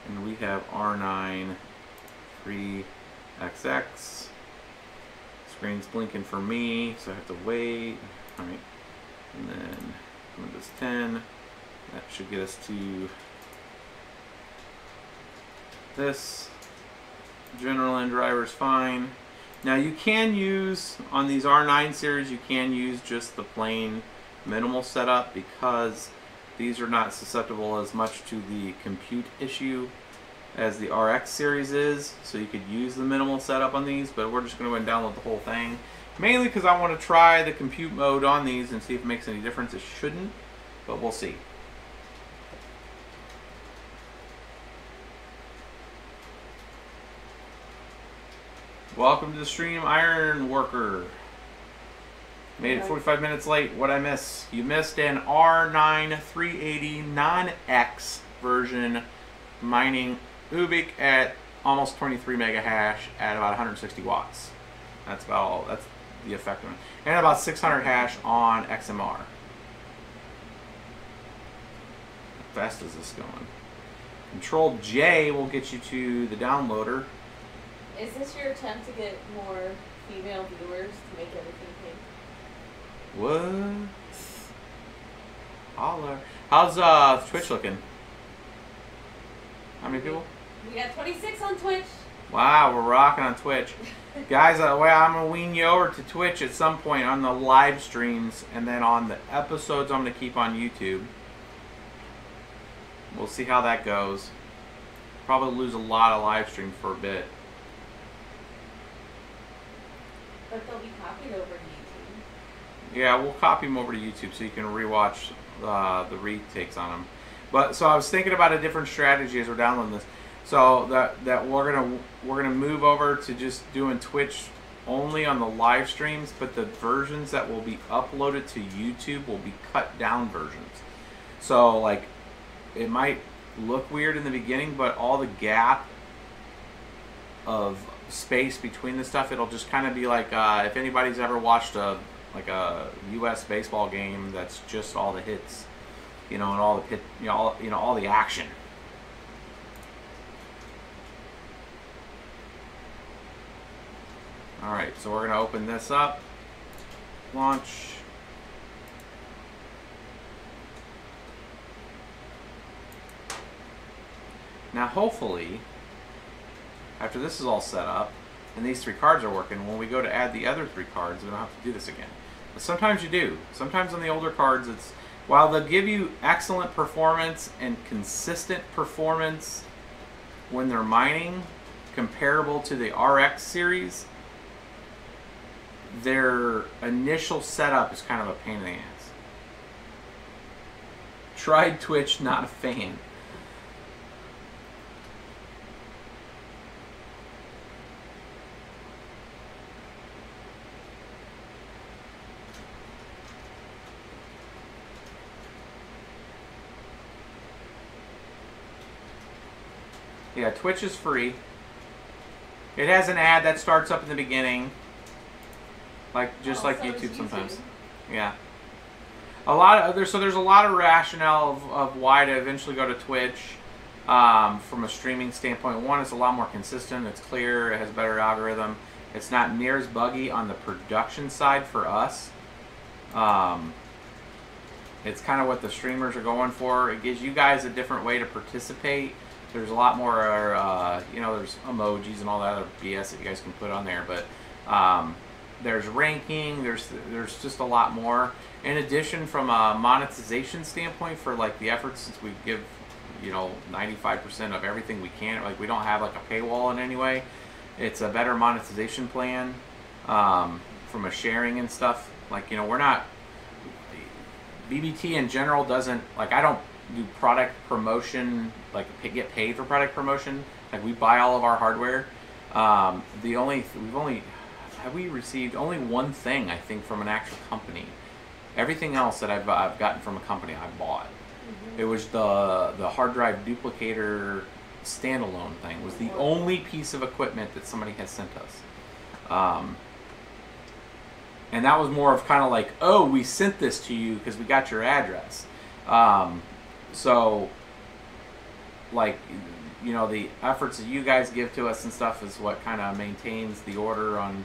and we have R9 3XX. Screen's blinking for me, so I have to wait. All right, and then Windows 10. That should get us to this. General end drivers fine. Now you can use, on these R9 series, you can use just the plain minimal setup because these are not susceptible as much to the compute issue as the RX series is, so you could use the minimal setup on these, but we're just going to go and download the whole thing, mainly because I want to try the compute mode on these and see if it makes any difference. It shouldn't, but we'll see. Welcome to the stream, Iron Worker. Made it 45 minutes late. What'd I miss? You missed an R9 380 non-X version mining UBIQ at almost 23 mega hash at about 160 watts. That's about all. That's the effect of it. And about 600 hash on XMR. How fast is this going? Control J will get you to the downloader. Is this your attempt to get more female viewers to make everything pink? What? Holler. How's Twitch looking? How many people? We got 26 on Twitch. Wow, we're rocking on Twitch. Guys, well, I'm going to wean you over to Twitch at some point on the live streams, and then on the episodes I'm going to keep on YouTube. We'll see how that goes. Probably lose a lot of live streams for a bit. But they'll be copied over to YouTube. Yeah, we'll copy them over to YouTube so you can rewatch the retakes on them. But so I was thinking about a different strategy as we're downloading this. So that we're gonna move over to just doing Twitch only on the live streams, but the versions that will be uploaded to YouTube will be cut down versions. So like it might look weird in the beginning, but all the gap of space between the stuff, it'll just kind of be like if anybody's ever watched a U.S. baseball game that's just all the hits, you know, and all the hit, all the action. All right, so we're gonna open this up, launch. Now hopefully, after this is all set up and these 3 cards are working, when we go to add the other 3 cards, we don't have to do this again. But sometimes you do. Sometimes on the older cards, it's while they'll give you excellent performance and consistent performance when they're mining, comparable to the RX series, their initial setup is kind of a pain in the ass. Tried Twitch, not a fan. Yeah, Twitch is free. It has an ad that starts up in the beginning, just like so YouTube is sometimes. YouTube. Yeah, there's a lot of rationale of why to eventually go to Twitch from a streaming standpoint. One, it's a lot more consistent. It's clear. It has a better algorithm. It's not near as buggy on the production side for us. It's kind of what the streamers are going for. It gives you guys a different way to participate. There's a lot more, there's emojis and all that other BS that you guys can put on there, but there's ranking, there's just a lot more. In addition, from a monetization standpoint, for like the efforts, since we give, 95% of everything we can, like we don't have like a paywall in any way, it's a better monetization plan from a sharing and stuff. Like, we're not, BBT in general doesn't, like I don't do product promotion, like get paid for product promotion. Like we buy all of our hardware. We received only one thing, I think, from an actual company. Everything else that I've gotten from a company I bought. It was the hard drive duplicator standalone thing. It was the only piece of equipment that somebody has sent us. And that was more of kind of like, oh, we sent this to you because we got your address. So, like, the efforts that you guys give to us and stuff is what kind of maintains the order on,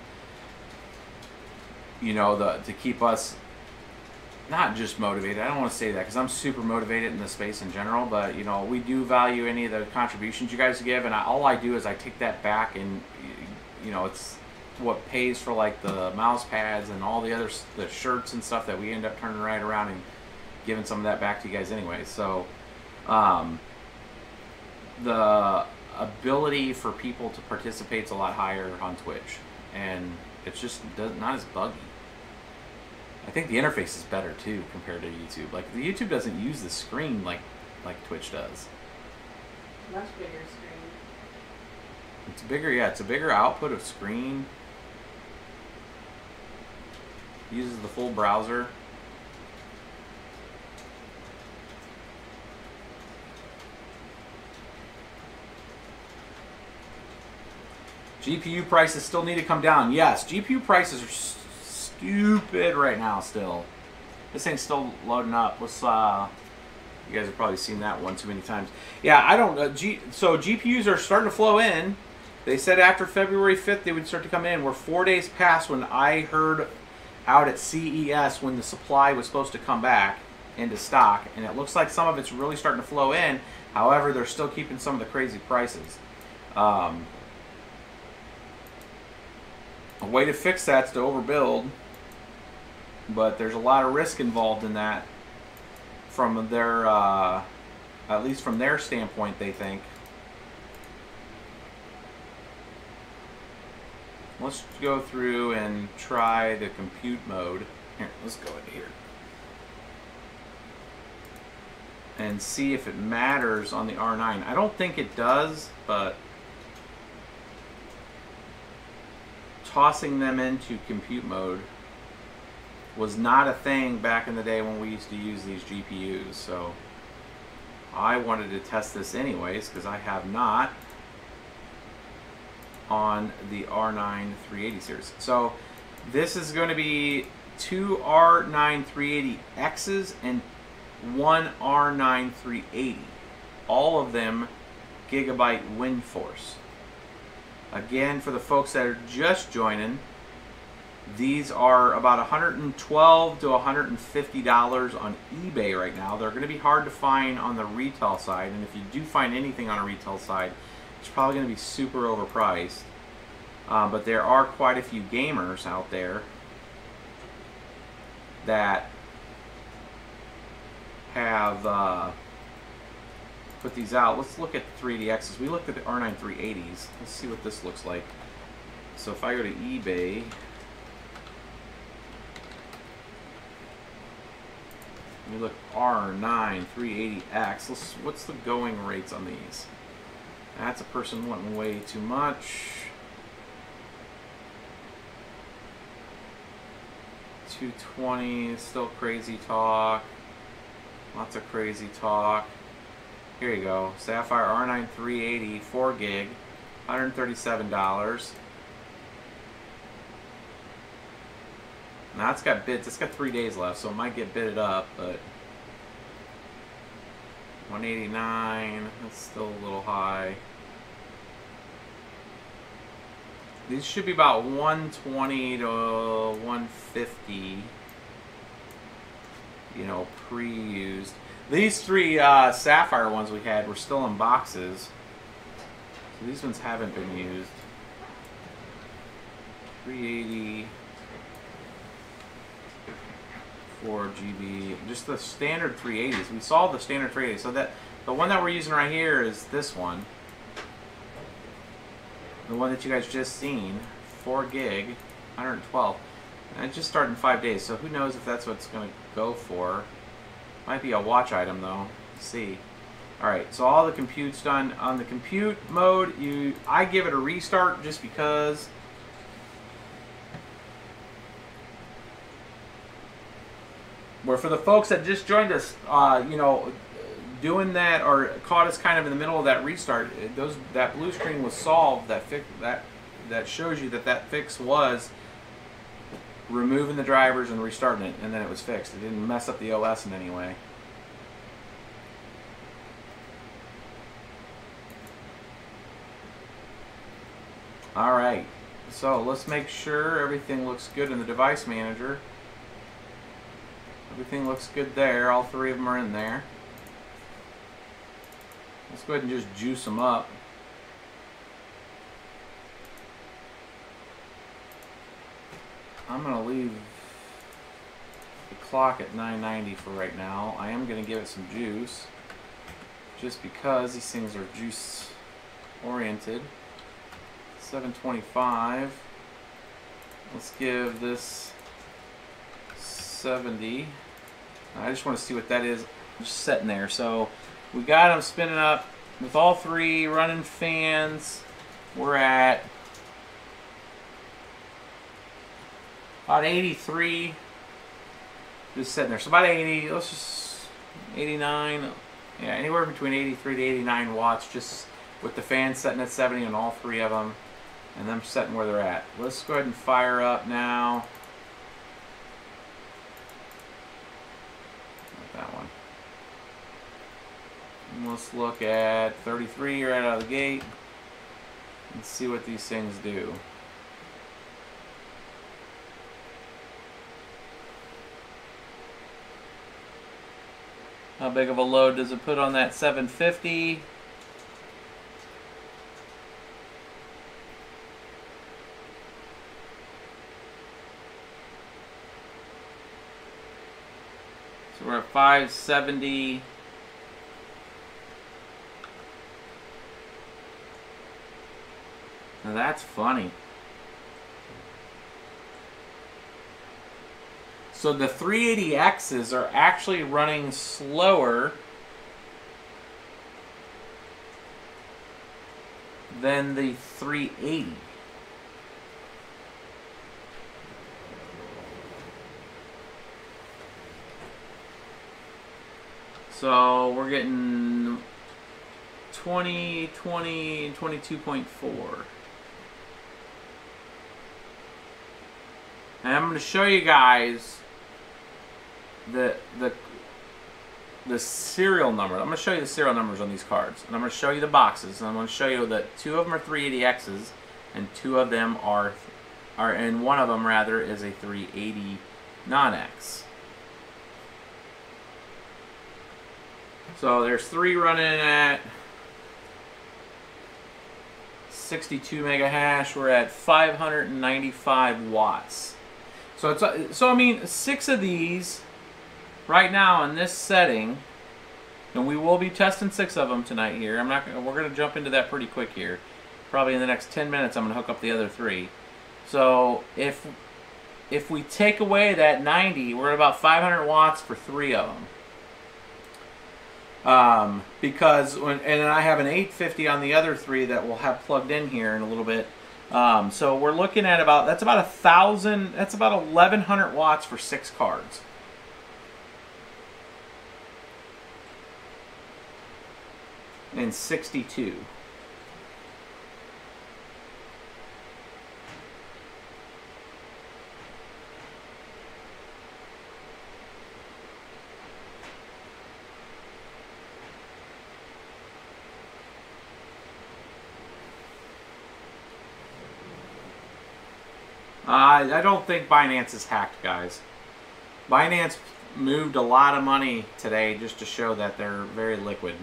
to keep us not just motivated. I don't want to say that because I'm super motivated in the space in general, but, we do value any of the contributions you guys give, and all I do is I take that back and, it's what pays for, like, the mouse pads and all the shirts and stuff that we end up turning right around and giving some of that back to you guys anyway. So the ability for people to participate is a lot higher on Twitch, and it's just not as buggy. I think the interface is better too compared to YouTube. Like the YouTube doesn't use the screen like Twitch does. Much bigger screen. It's bigger, yeah, it's a bigger output of screen. Uses the full browser. GPU prices still need to come down. Yes, GPU prices are stupid right now still. This thing's still loading up. Let's, you guys have probably seen that one too many times. Yeah, I don't, so GPUs are starting to flow in. They said after February 5th they would start to come in. We're 4 days past when I heard out at CES when the supply was supposed to come back into stock. And it looks like some of it's really starting to flow in. However, they're still keeping some of the crazy prices. A way to fix that is to overbuild. But there's a lot of risk involved in that from their, at least from their standpoint, they think. Let's go through and try the compute mode. Here, let's go into here. And see if it matters on the R9. I don't think it does, but tossing them into compute mode was not a thing back in the day when we used to use these GPUs. So I wanted to test this anyways because I have not on the R9 380 series. So this is going to be 2 R9 380Xs and 1 R9 380. All of them gigabyte WindForce. Again, for the folks that are just joining, these are about $112 to $150 on eBay right now. They're going to be hard to find on the retail side, and if you do find anything on a retail side, it's probably going to be super overpriced. But there are quite a few gamers out there that have put these out. Let's look at the 380Xs. We looked at the R9 380s. Let's see what this looks like. So if I go to eBay, we look R9 380X. What's the going rates on these? That's a person wanting way too much. 220, still crazy talk. Lots of crazy talk. Here you go. Sapphire R9 380, 4 gig, $137. Now it's got bids. It's got 3 days left, so it might get bidded up, but 189. That's still a little high. These should be about 120 to 150. You know, pre-used. These three Sapphire ones we had were still in boxes, so these ones haven't been used. 380. 4 GB, just the standard 380s. We saw the standard 380s. So that the one that we're using right here is this one, the one that you guys just seen, 4 gig, 112. And it just started in 5 days, so who knows if that's what it's going to go for. Might be a watch item though. Let's see. All right, so all the compute's done. On the compute mode, I give it a restart just because. Where for the folks that just joined us, you know, doing that or caught us kind of in the middle of that restart, that blue screen was solved. That shows you that fix was removing the drivers and restarting it, and then it was fixed. It didn't mess up the OS in any way. All right, so let's make sure everything looks good in the device manager. Everything looks good there. All 3 of them are in there. Let's go ahead and just juice them up. I'm going to leave the clock at 990 for right now. I am going to give it some juice just because these things are juice oriented. 725. Let's give this 70. I just want to see what that is. Just sitting there. So we got them spinning up with all 3 running fans. we're at about 83. Just sitting there. So about 80, let's just 89. Yeah, anywhere between 83 to 89 watts, just with the fan setting at 70 on all three of them, and them setting where they're at. Let's go ahead and fire up now. Not that one. And let's look at 33 right out of the gate and see what these things do. How big of a load does it put on that 750? So we're at 570. Now that's funny. So the 380Xs are actually running slower than the 380. So we're getting 20, 20, 22.4. And I'm going to show you guys the serial number. I'm going to show you the serial numbers on these cards, and I'm going to show you the boxes, and I'm going to show you that 2 of them are 380Xs, and 2 of them are, and 1 of them rather is a 380 non-X. So there's 3 running at 62 mega hash. We're at 595 watts. So it's I mean 6 of these right now in this setting, and we will be testing 6 of them tonight here. We're going to jump into that pretty quick here. Probably in the next 10 minutes I'm going to hook up the other 3. So if we take away that 90, we're at about 500 watts for 3 of them. Because and I have an 850 on the other 3 that we'll have plugged in here in a little bit. So we're looking at that's about 1,000. That's about 1,100 watts for 6 cards. And 62. I don't think Binance is hacked, guys. Binance moved a lot of money today just to show that they're very liquid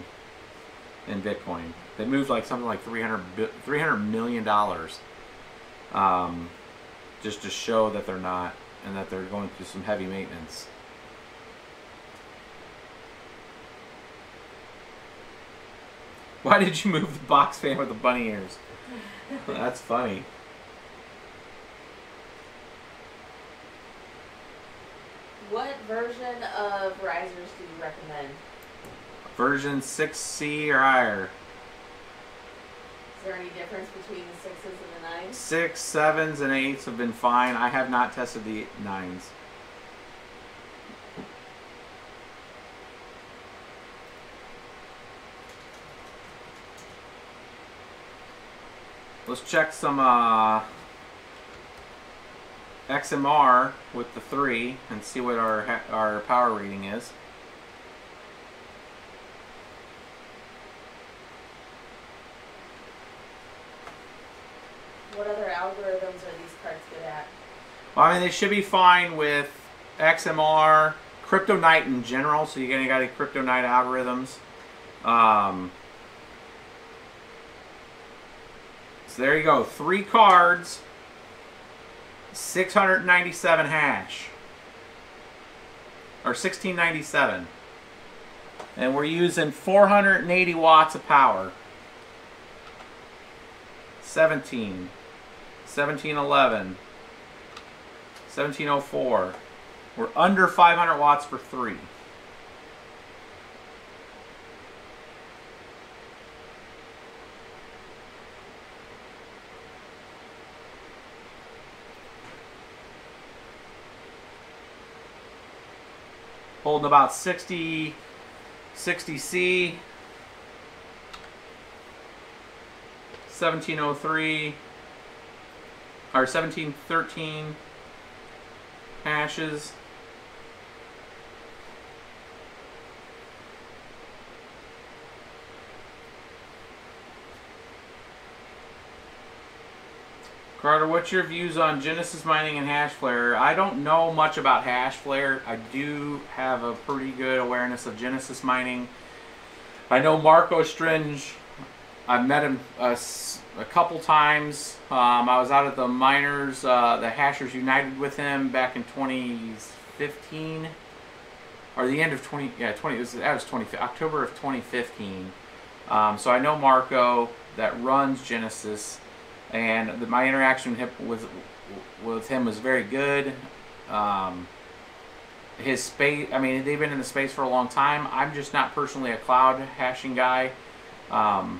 in Bitcoin. They moved like something like $300 million just to show that they're not, and that they're going through some heavy maintenance. Why did you move the box fan with the bunny ears? That's funny. What version of risers do you recommend? Version 6C or higher. Is there any difference between the 6s and the 9s? 6, 7s, and 8s have been fine. I have not tested the 9s. Let's check some XMR with the 3 and see what our power reading is. What other algorithms are these cards good at? Well, I mean, they should be fine with XMR, Crypto Night in general, so you're going to got Crypto Night algorithms. So there you go, 3 cards, 697 hash, or 1697, and we're using 480 watts of power. 17, 1711, 1704. We're under 500 watts for 3. holding about 60 C, 1703 or 1713 hashes. Carter, what's your views on Genesis mining and Hashflare? I don't know much about Hashflare. I do have a pretty good awareness of Genesis mining. I know Marco Stringe. I've met him a couple times. I was out at the miners, the Hashers United with him back in 2015, or the end of 20. Yeah, 20. That was October of 2015. So I know Marco that runs Genesis. And my interaction with him was very good. His space, I mean, they've been in the space for a long time. I'm just not personally a cloud hashing guy. I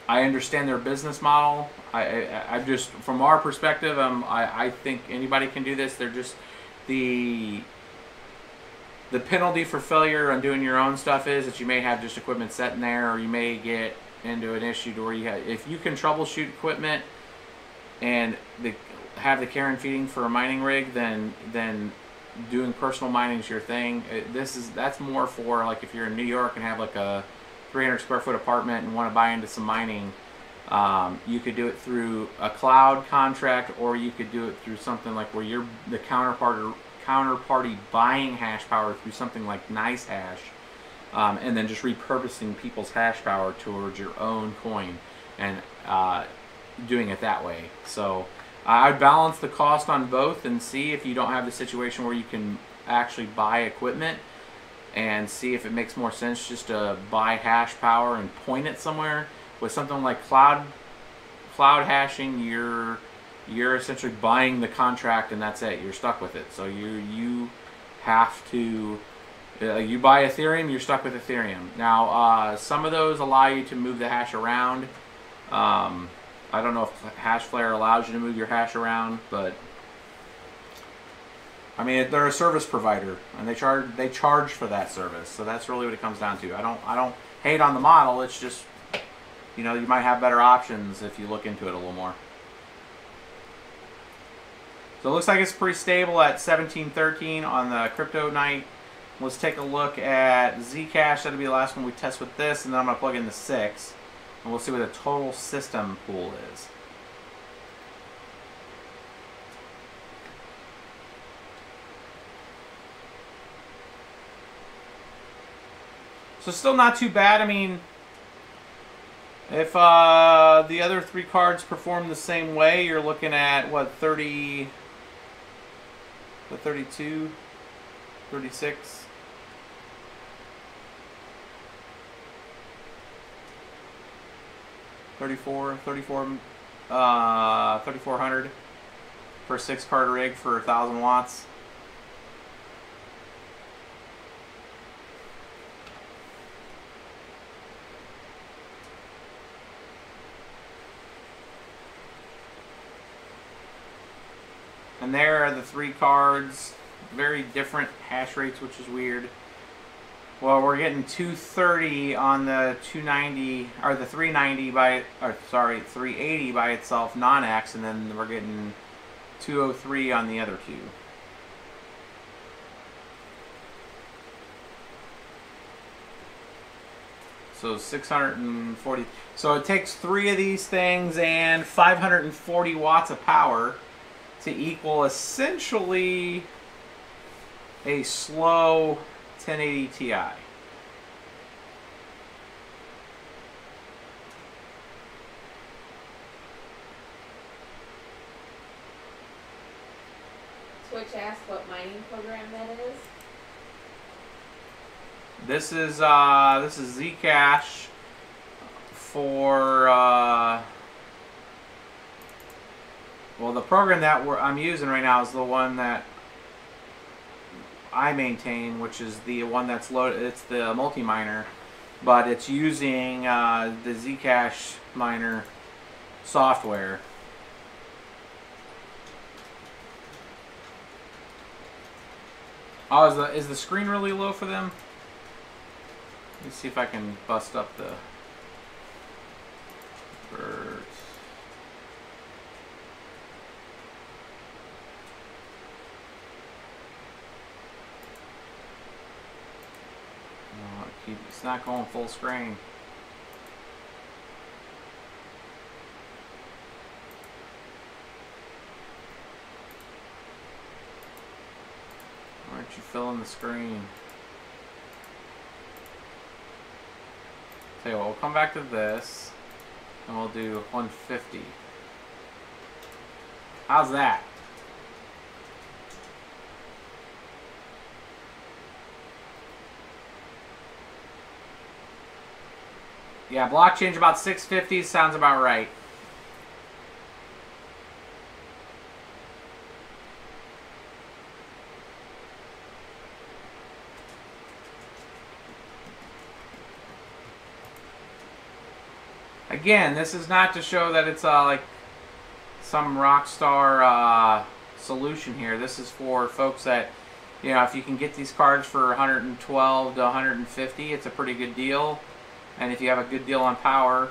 understand their business model. I just, from our perspective, I think anybody can do this. They're just the penalty for failure on doing your own stuff is that you may have just equipment sitting there, or you may get into an issue to where you have, if you can troubleshoot equipment and have the care and feeding for a mining rig, then doing personal mining is your thing. That's more for like if you're in New York and have like a 300 square foot apartment and want to buy into some mining. You could do it through a cloud contract, or you could do it through something like where you're the counterparty buying hash power through something like NiceHash. And then just repurposing people's hash power towards your own coin and doing it that way. So I'd balance the cost on both and see if you don't have the situation where you can actually buy equipment, and see if it makes more sense just to buy hash power and point it somewhere. With something like cloud hashing, you're essentially buying the contract and that's it. You're stuck with it. So you have to. You buy Ethereum, you're stuck with Ethereum. Now, some of those allow you to move the hash around. I don't know if Hashflare allows you to move your hash around, but I mean, they're a service provider, and they charge for that service. So that's really what it comes down to. I don't hate on the model. It's just, you know, you might have better options if you look into it a little more. So it looks like it's pretty stable at 1713 on the crypto night. Let's take a look at Zcash. That'll be the last one we test with this, and then I'm going to plug in the 6, and we'll see what the total system pool is. So still not too bad. I mean, if the other 3 cards perform the same way, you're looking at, what, 32, 36? 3400 for a 6-card rig for 1,000 watts. And there are the 3 cards. Very different hash rates, which is weird. Well, we're getting 230 on the 290, or the 390 sorry, 380 by itself, non-X, and then we're getting 203 on the other 2. So 640. So it takes 3 of these things and 540 watts of power to equal essentially a slow 1080 Ti. Twitch asked what mining program that is. This is Zcash for well, the program that I'm using right now is the one that I maintain, which is the one that's loaded. It's the multi-miner, but it's using the Zcash miner software. Oh, is the screen really low for them? Let me see if I can bust up the birds. No, it's not going full screen. Why aren't you filling the screen? So we'll come back to this, and we'll do 150. How's that? Yeah, block change about 650 sounds about right. Again, this is not to show that it's like some rock star solution here. This is for folks that, you know, if you can get these cards for 112 to 150, it's a pretty good deal. And if you have a good deal on power,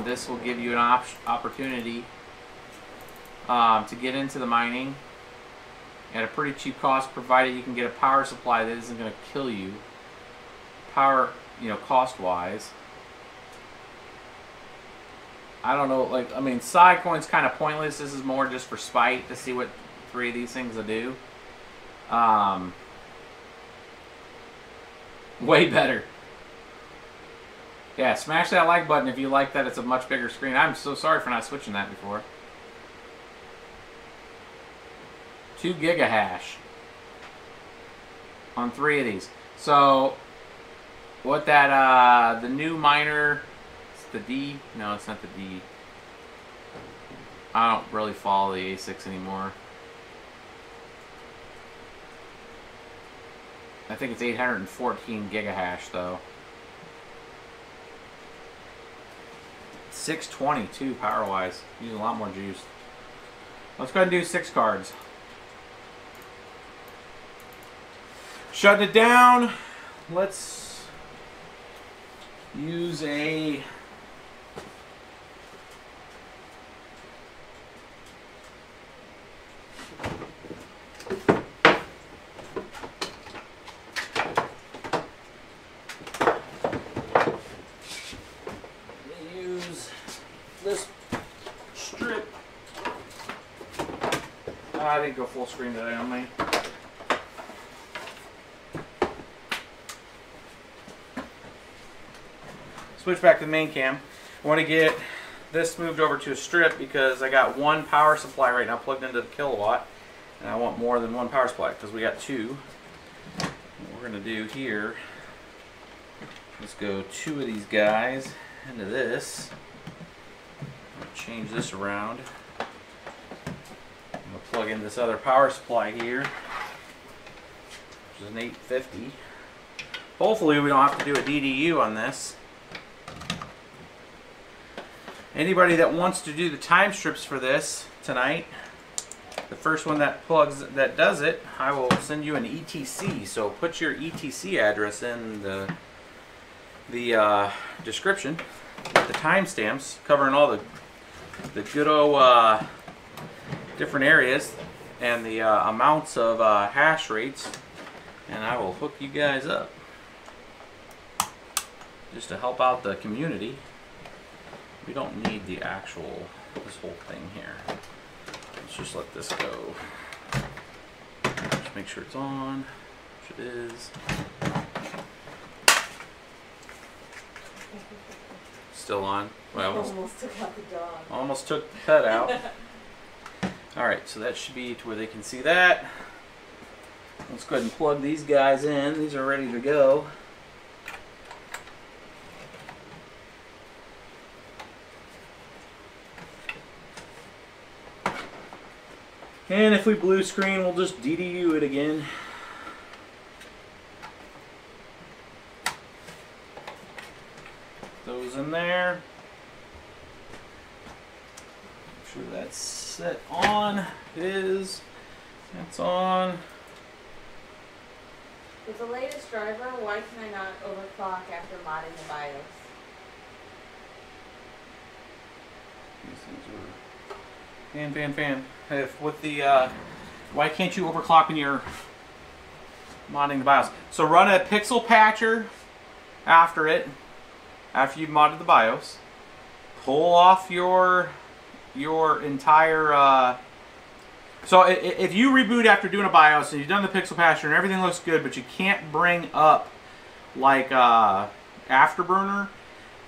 this will give you an opportunity to get into the mining at a pretty cheap cost, provided you can get a power supply that isn't going to kill you, power, you know, cost-wise. I don't know, like, I mean, Siacoin's kind of pointless. This is more just for spite to see what 3 of these things will do. Way better. Yeah, smash that like button if you like that it's a much bigger screen. I'm so sorry for not switching that before. 2 gigahash on 3 of these. So, what that, the new miner... The D? No, it's not the D. I don't really follow the ASICs anymore. I think it's 814 gigahash though. 622 power-wise. Using a lot more juice. Let's go ahead and do 6 cards. Shutting it down. Let's use a... I didn't go full screen today on me. Switch back to the main cam. I want to get this moved over to a strip because I got 1 power supply right now plugged into the kilowatt, and I want more than 1 power supply because we got 2. What we're going to do here, let's go 2 of these guys into this. I'll change this around. Plug in this other power supply here, which is an 850. Hopefully we don't have to do a DDU on this. Anybody that wants to do the time strips for this tonight, the first one that does it, I will send you an ETC. So put your ETC address in the description with the timestamps covering all the good old different areas and the amounts of hash rates, and I will hook you guys up just to help out the community. We don't need the actual, this whole thing here. Let's just let this go. Just make sure it's on, which it is. Still on. Well, almost took out the dog. Almost took the cut out. Alright, so that should be to where they can see that. Let's go ahead and plug these guys in. These are ready to go. And if we blue screen, we'll just DDU it again. Those in there. Make sure that's set on. It is. That's on. With the latest driver, why can I not overclock after modding the BIOS? These things are fan. If with the why can't you overclock when you're modding the BIOS? So run a pixel patcher after you've modded the BIOS. Pull off your entire. So if you reboot after doing a BIOS and you've done the pixel patcher and everything looks good, but you can't bring up like Afterburner,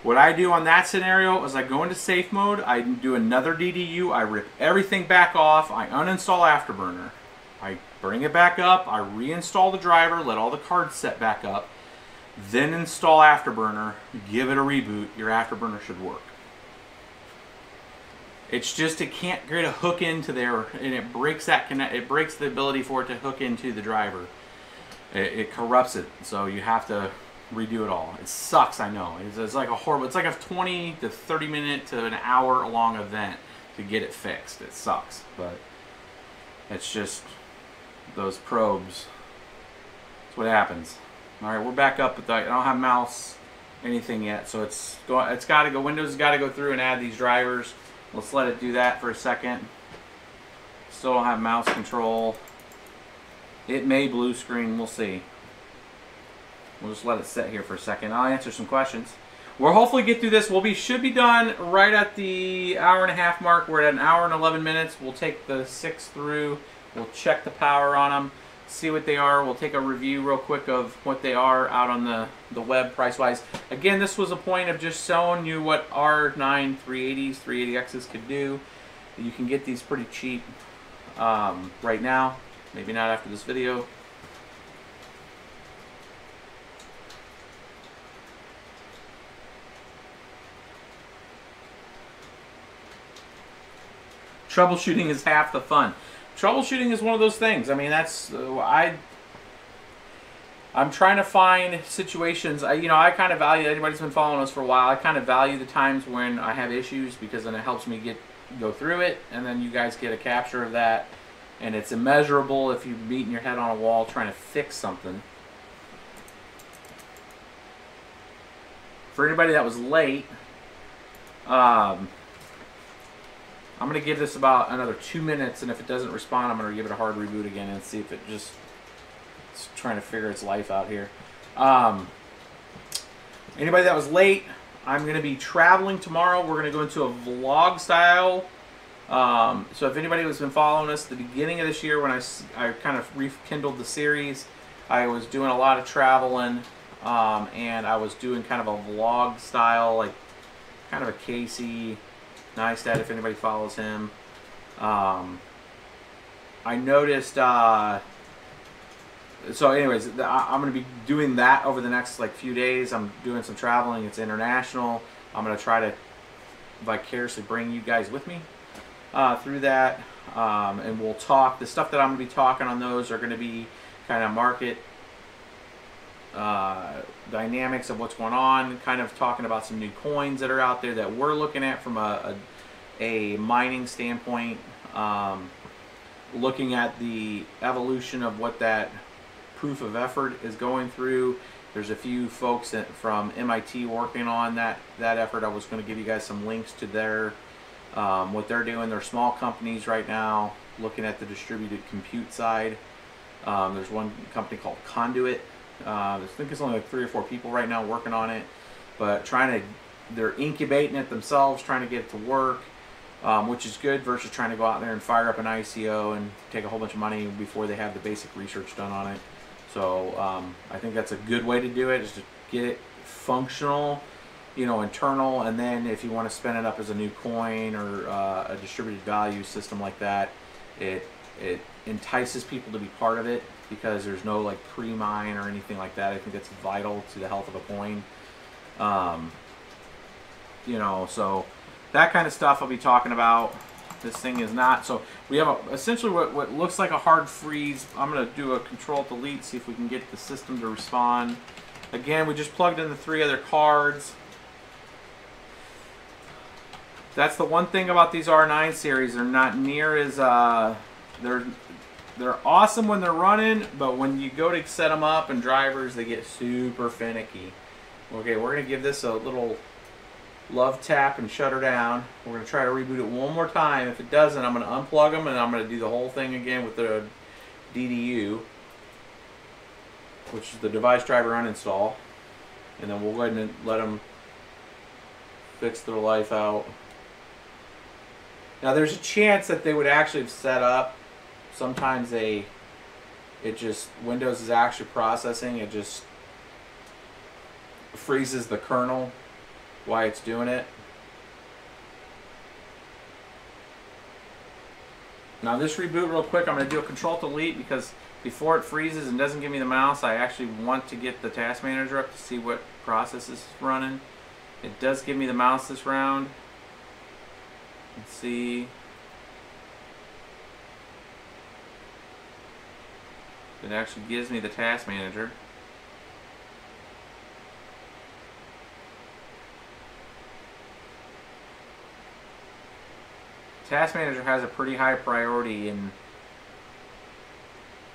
what I do on that scenario is I go into safe mode, I do another DDU, I rip everything back off, I uninstall Afterburner, I bring it back up, I reinstall the driver, let all the cards set back up, then install Afterburner, give it a reboot, your Afterburner should work. It's just it can't get a hook into there, and it breaks that it breaks the ability for it to hook into the driver. It corrupts it, so you have to redo it all. It sucks, I know. It's like a horrible. It's like a 20 to 30 minute to an hour long event to get it fixed. It sucks, but it's just those probes. That's what happens. All right, we're back up, but I don't have mouse anything yet, so it's got to go. Windows has got to go through and add these drivers. Let's let it do that for a second. Still don't have mouse control. It may blue screen, we'll see. We'll just let it sit here for a second. I'll answer some questions. We'll hopefully get through this. Should be done right at the hour-and-a-half mark. We're at an hour and 11 minutes. We'll take the 6 through. We'll check the power on them, see what they are. We'll take a review real quick of what they are out on the web price-wise. Again, this was a point of just showing you what R9 380s, 380Xs could do. You can get these pretty cheap right now. Maybe not after this video. Troubleshooting is half the fun. Troubleshooting is one of those things. I mean, that's I'm trying to find situations. I kind of value, anybody's been following us for a while, I kind of value the times when I have issues, because then it helps me go through it, and then you guys get a capture of that, and it's immeasurable if you're beating your head on a wall trying to fix something. For anybody that was late, I'm going to give this about another 2 minutes, and if it doesn't respond, I'm going to give it a hard reboot again and see if it's trying to figure its life out here. Anybody that was late, I'm going to be traveling tomorrow. We're going to go into a vlog style. So if anybody has been following us at the beginning of this year, when I kind of rekindled the series, I was doing a lot of traveling, and I was doing kind of a vlog style, like kind of a Casey Neistat, if anybody follows him. I noticed, so anyways, I'm going to be doing that over the next few days. I'm doing some traveling. It's international. I'm going to try to vicariously bring you guys with me through that, and we'll talk. The stuff that I'm going to be talking on those are going to be kind of market dynamics of what's going on, kind of talking about some new coins that are out there that we're looking at from a mining standpoint, looking at the evolution of what that proof of effort is going through. There's a few folks from MIT working on that effort. I was going to give you guys some links to their what they're doing. They're small companies right now looking at the distributed compute side. There's one company called Conduit. I think it's only 3 or 4 people right now working on it, but they're incubating it themselves, trying to get it to work, which is good versus trying to go out there and fire up an ICO and take a whole bunch of money before they have the basic research done on it. So I think that's a good way to do it, is to get it functional, internal, and then if you want to spin it up as a new coin or a distributed value system like that, it entices people to be part of it, because there's no pre-mine or anything like that. I think that's vital to the health of a coin. So that kind of stuff I'll be talking about. This thing is not. So we have essentially what looks like a hard freeze. I'm going to do a Control-Delete, see if we can get the system to respond. Again, we just plugged in the 3 other cards. That's the one thing about these R9 series. They're not near as they're awesome when they're running, but when you go to set them up and drivers, they get super finicky. Okay, we're going to give this a little love tap and shut her down. We're going to try to reboot it one more time. If it doesn't, I'm going to unplug them and I'm going to do the whole thing again with the DDU, which is the device driver uninstall. And then we'll go ahead and let them fix their life out. Now there's a chance that they would actually have set up. Sometimes Windows is actually processing. It just freezes the kernel while it's doing it. Now this reboot real quick, I'm going to do a Control-Delete because before it freezes and doesn't give me the mouse, I actually want to get the task manager up to see what process is running. It does give me the mouse this round. Let's see. It actually gives me the task manager. Task manager has a pretty high priority in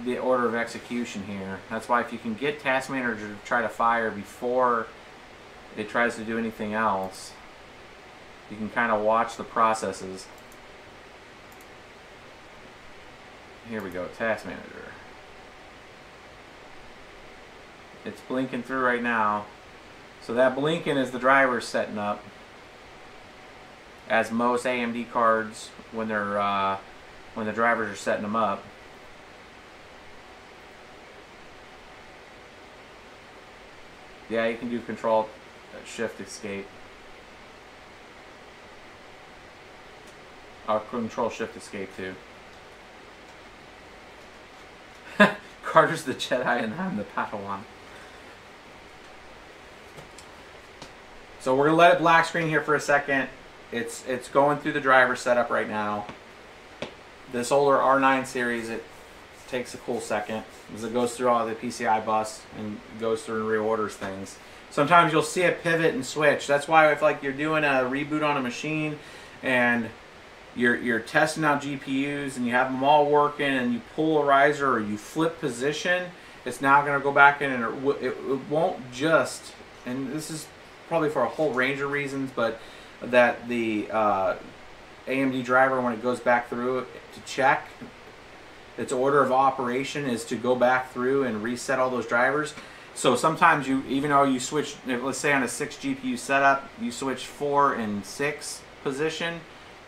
the order of execution here. That's why if you can get task manager to try to fire before it tries to do anything else, you can kind of watch the processes. Here we go, task manager. It's blinking through right now. So that blinking is the driver setting up. As most AMD cards when they're when the drivers are setting them up. Yeah, you can do Control Shift Escape. I'll Control Shift Escape too. Carter's the Jedi and I'm the Padawan. So we're gonna let it black screen here for a second. It's going through the driver setup right now. This older R9 series, it takes a cool second as it goes through all the PCI bus and goes through and reorders things. Sometimes you'll see it pivot and switch. That's why if like you're doing a reboot on a machine and you're testing out GPUs and you have them all working and you pull a riser or you flip position, it's now going to go back in and it won't just, and this is probably for a whole range of reasons, but that the AMD driver, when it goes back through it to check, its order of operation is to go back through and reset all those drivers. So sometimes you, even though you switch, let's say on a 6 GPU setup, you switch 4 and 6 position,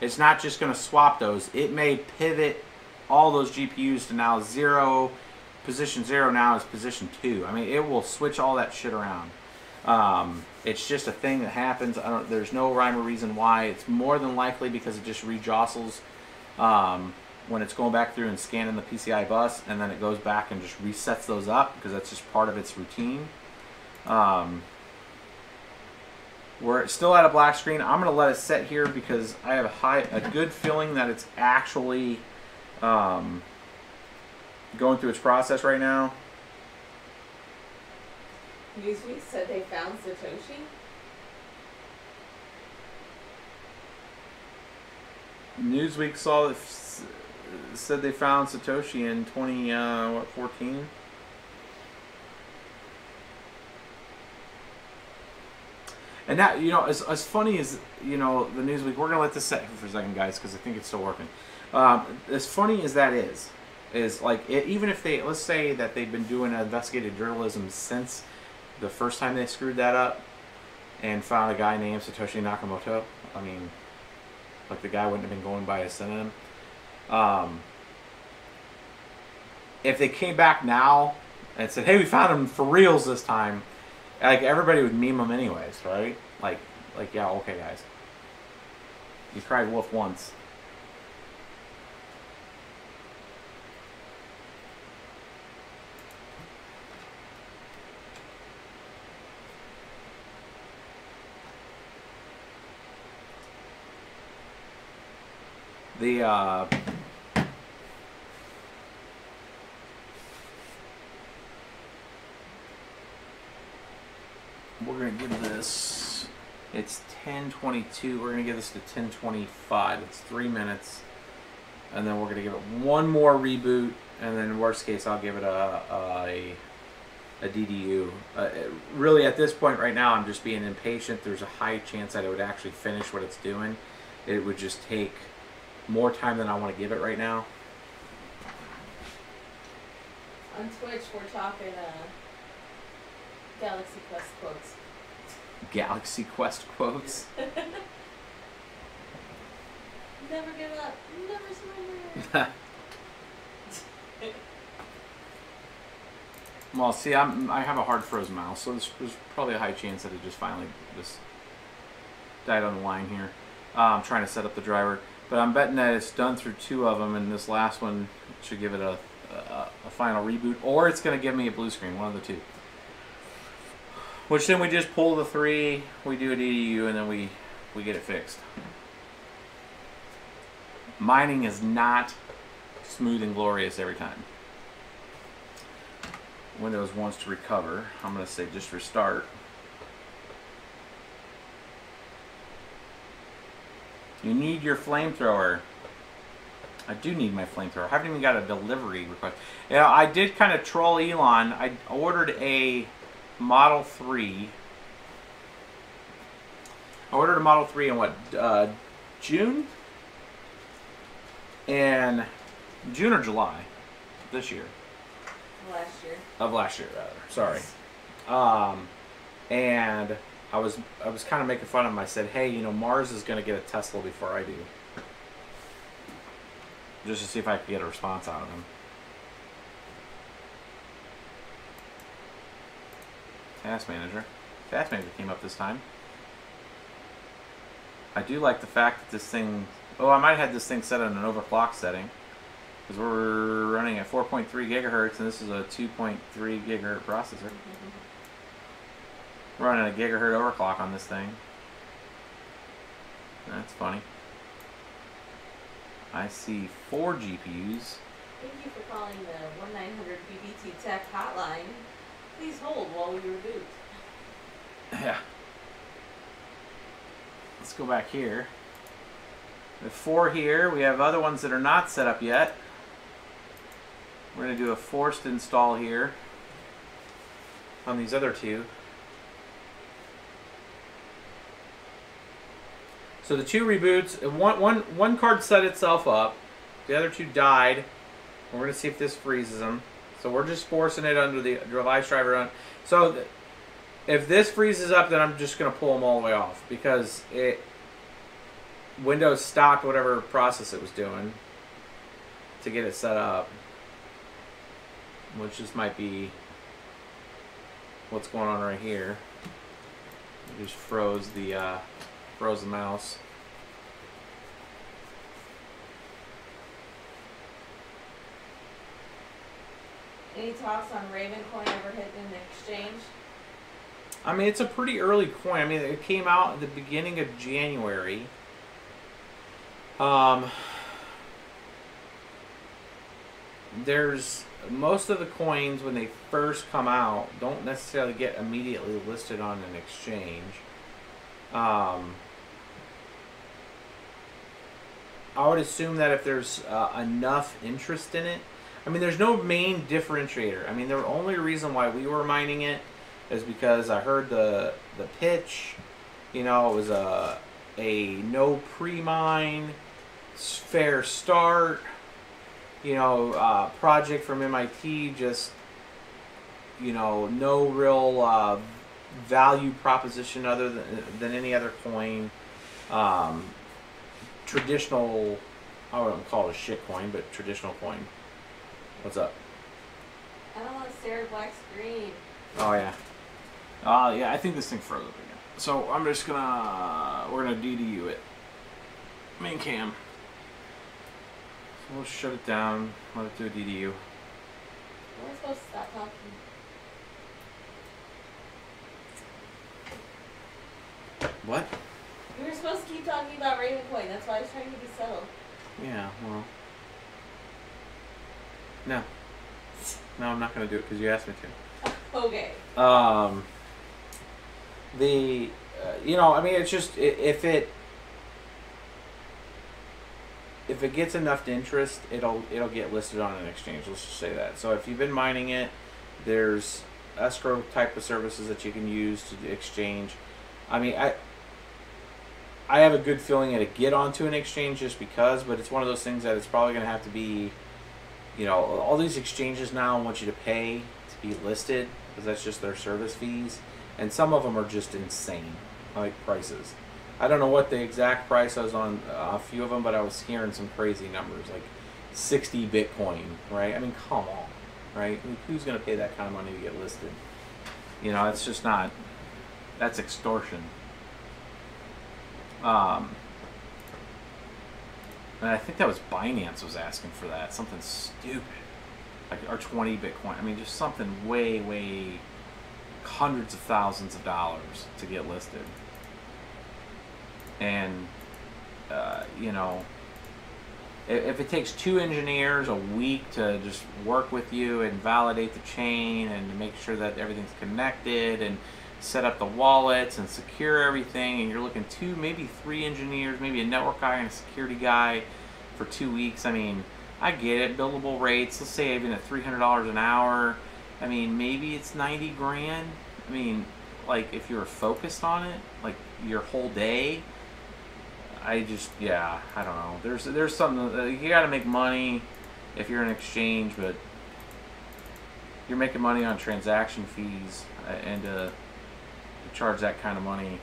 it's not just going to swap those. It may pivot all those GPUs to now 0, position 0 now is position 2. I mean, it will switch all that shit around. It's just a thing that happens. There's no rhyme or reason why. It's more than likely because it just re-jostles when it's going back through and scanning the PCI bus, and then it goes back and just resets those up because that's just part of its routine. We're still at a black screen. I'm going to let it set here because I have a good feeling that it's actually going through its process right now. Newsweek said they found Satoshi. Newsweek said they found Satoshi in 2014. And that, you know, as funny as, you know, the Newsweek, we're gonna let this set here for a second, guys, because I think it's still working. As funny as that is like even if they, let's say that they've been doing investigative journalism since the first time they screwed that up and found a guy named Satoshi Nakamoto. I mean, like the guy wouldn't have been going by a synonym. If they came back now and said, hey, we found him for reals this time, like everybody would meme him anyways, right? Like yeah, okay guys. You cried wolf once. We're going to give this, it's 10:22, we're going to give this to 10:25. It's 3 minutes. And then we're going to give it one more reboot and then worst case, I'll give it a DDU. Really, at this point right now, I'm just being impatient. There's a high chance that it would actually finish what it's doing. It would just take more time than I want to give it right now. On Twitch, we're talking Galaxy Quest quotes. Galaxy Quest quotes? Never give up. Never surrender. Well, see, I have a hard frozen mouse, so there's probably a high chance that it just finally just died on the line here. I'm trying to set up the driver, but I'm betting that it's done through 2 of them, and this last one should give it a final reboot, or it's going to give me a blue screen, one of the 2. Which then we just pull the 3, we do a DDU, and then we get it fixed. Mining is not smooth and glorious every time. Windows wants to recover. I'm going to say just restart. You need your flamethrower. I do need my flamethrower. I haven't even got a delivery request. Yeah, I did kind of troll Elon. I ordered a Model 3. I ordered a Model 3 in what, June? And June or July this year. Last year. Of last year, rather. Sorry. And I was kind of making fun of him. I said, hey, you know, Mars is going to get a Tesla before I do. Just to see if I could get a response out of him. Task Manager. Task Manager came up this time. I do like the fact that this thing... Oh, I might have had this thing set on an overclock setting. Because we're running at 4.3 gigahertz, and this is a 2.3 gigahertz processor. We're running a gigahertz overclock on this thing. That's funny. I see 4 GPUs. Thank you for calling the 1-900-BBT Tech hotline. Please hold while we reboot. Yeah. Let's go back here. We have 4 here. We have other ones that are not set up yet. We're going to do a forced install here on these other 2. So the 2 reboots, one card set itself up, the other 2 died. We're going to see if this freezes them. So we're just forcing it under the device driver on. So if this freezes up, then I'm just going to pull them all the way off, because Windows stopped whatever process it was doing to get it set up, which just might be what's going on right here. It just froze the mouse. Any talks on Ravencoin ever hitting an exchange? I mean, it's a pretty early coin. I mean, it came out at the beginning of January. There's most of the coins when they first come out don't necessarily get immediately listed on an exchange. I would assume that if there's enough interest in it, I mean, there's no main differentiator. I mean, the only reason why we were mining it is because I heard the pitch. You know, it was a no pre-mine, fair start. You know, project from MIT, just, you know, no real value proposition other than any other coin. Traditional, I wouldn't call it a shit coin, but traditional coin. What's up? I don't want to stare at black screen. Oh yeah. Yeah, I think this thing froze up again. So I'm just gonna, we're gonna DDU it. Main cam. So we'll shut it down, let it do a DDU. We're supposed to stop talking. What? We were supposed to keep talking about Ravencoin. That's why I was trying to be subtle. Yeah, well. No. No, I'm not gonna do it because you asked me to. Okay. You know, I mean, it's just, if it, if it gets enough interest, it'll get listed on an exchange. Let's just say that. So if you've been mining it, there's escrow type of services that you can use to exchange. I mean, I have a good feeling it'll get onto an exchange just because, but it's one of those things that it's probably going to have to be, you know, all these exchanges now want you to pay to be listed because that's just their service fees, and some of them are just insane, like prices. I don't know what the exact price was on a few of them, but I was hearing some crazy numbers, like 60 Bitcoin, right? I mean, come on, right? Who's going to pay that kind of money to get listed? You know, it's just not, that's extortion. And I think that was Binance was asking for that, something stupid, like or 20 Bitcoin. I mean, just something way hundreds of thousands of dollars to get listed. And you know, if it takes 2 engineers a week to just work with you and validate the chain and make sure that everything's connected and set up the wallets and secure everything, and you're looking 2, maybe 3 engineers, maybe a network guy and a security guy for 2 weeks. I mean, I get it, billable rates, let's say even at $300 an hour, I mean, maybe it's 90 grand. I mean, like if you're focused on it, like your whole day, I just, yeah, I don't know. There's something, you got to make money if you're an exchange, but you're making money on transaction fees, and to charge that kind of money.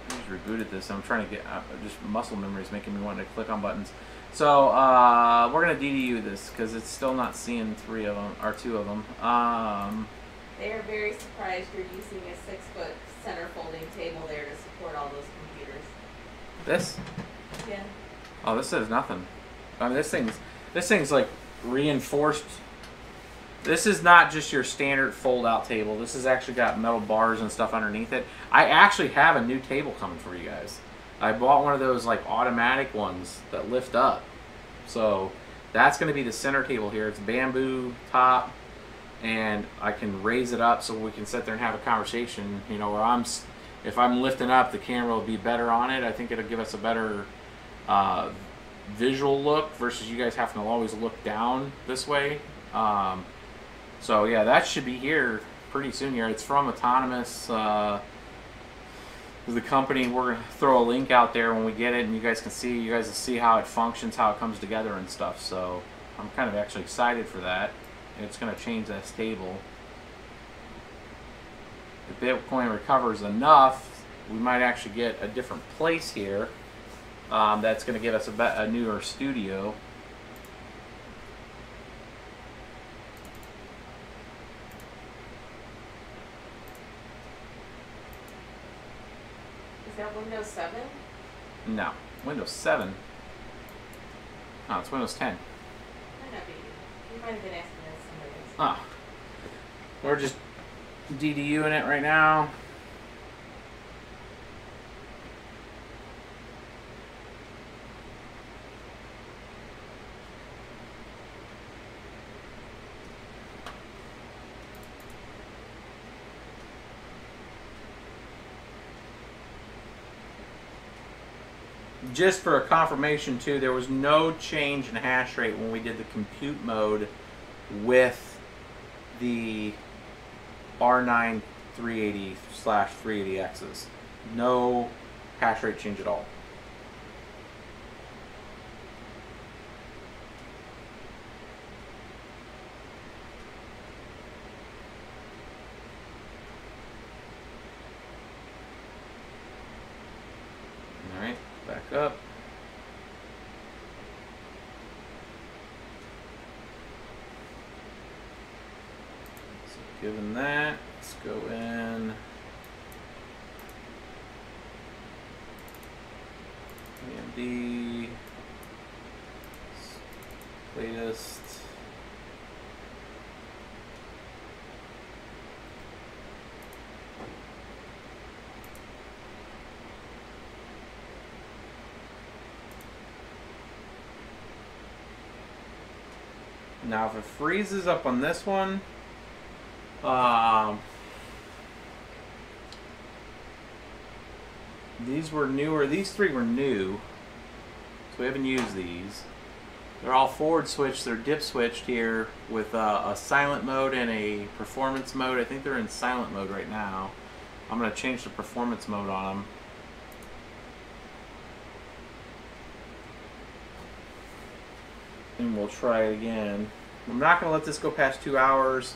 I just rebooted this. I'm trying to get, just muscle memory is making me want to click on buttons. So we're gonna DDU this because it's still not seeing 3 of them or 2 of them. They are very surprised you're using a 6-foot center folding table there to support all those computers. This? Yeah. Oh, this says nothing. I mean, this thing's like reinforced. This is not just your standard fold-out table. This has actually got metal bars and stuff underneath it. I actually have a new table coming for you guys. I bought one of those like automatic ones that lift up. So that's going to be the center table here. It's bamboo top, and I can raise it up so we can sit there and have a conversation. You know, where if I'm lifting up, the camera will be better on it. I think it'll give us a better visual look versus you guys having to always look down this way. So yeah, that should be here pretty soon here. It's from Autonomous, the company. We're gonna throw a link out there when we get it, and you guys can see. You guys will see how it functions, how it comes together and stuff. So I'm kind of actually excited for that. It's gonna change this table. If Bitcoin recovers enough, we might actually get a different place here. That's gonna give us a newer studio. Is that Windows 7? No, Windows 7. No, it's Windows 10. Might not be. You might have been asking that somebody else. Ah, we're just DDUing it right now. Just for a confirmation too, there was no change in hash rate when we did the compute mode with the R9 380/380Xs. No hash rate change at all. Alright, back up. So given that, let's go in AMD latest. Now if it freezes up on this one, these were newer. These 3 were new. So we haven't used these. They're all forward switched. They're dip switched here with a silent mode and a performance mode. I think they're in silent mode right now. I'm going to change the performance mode on them. And we'll try it again. I'm not going to let this go past 2 hours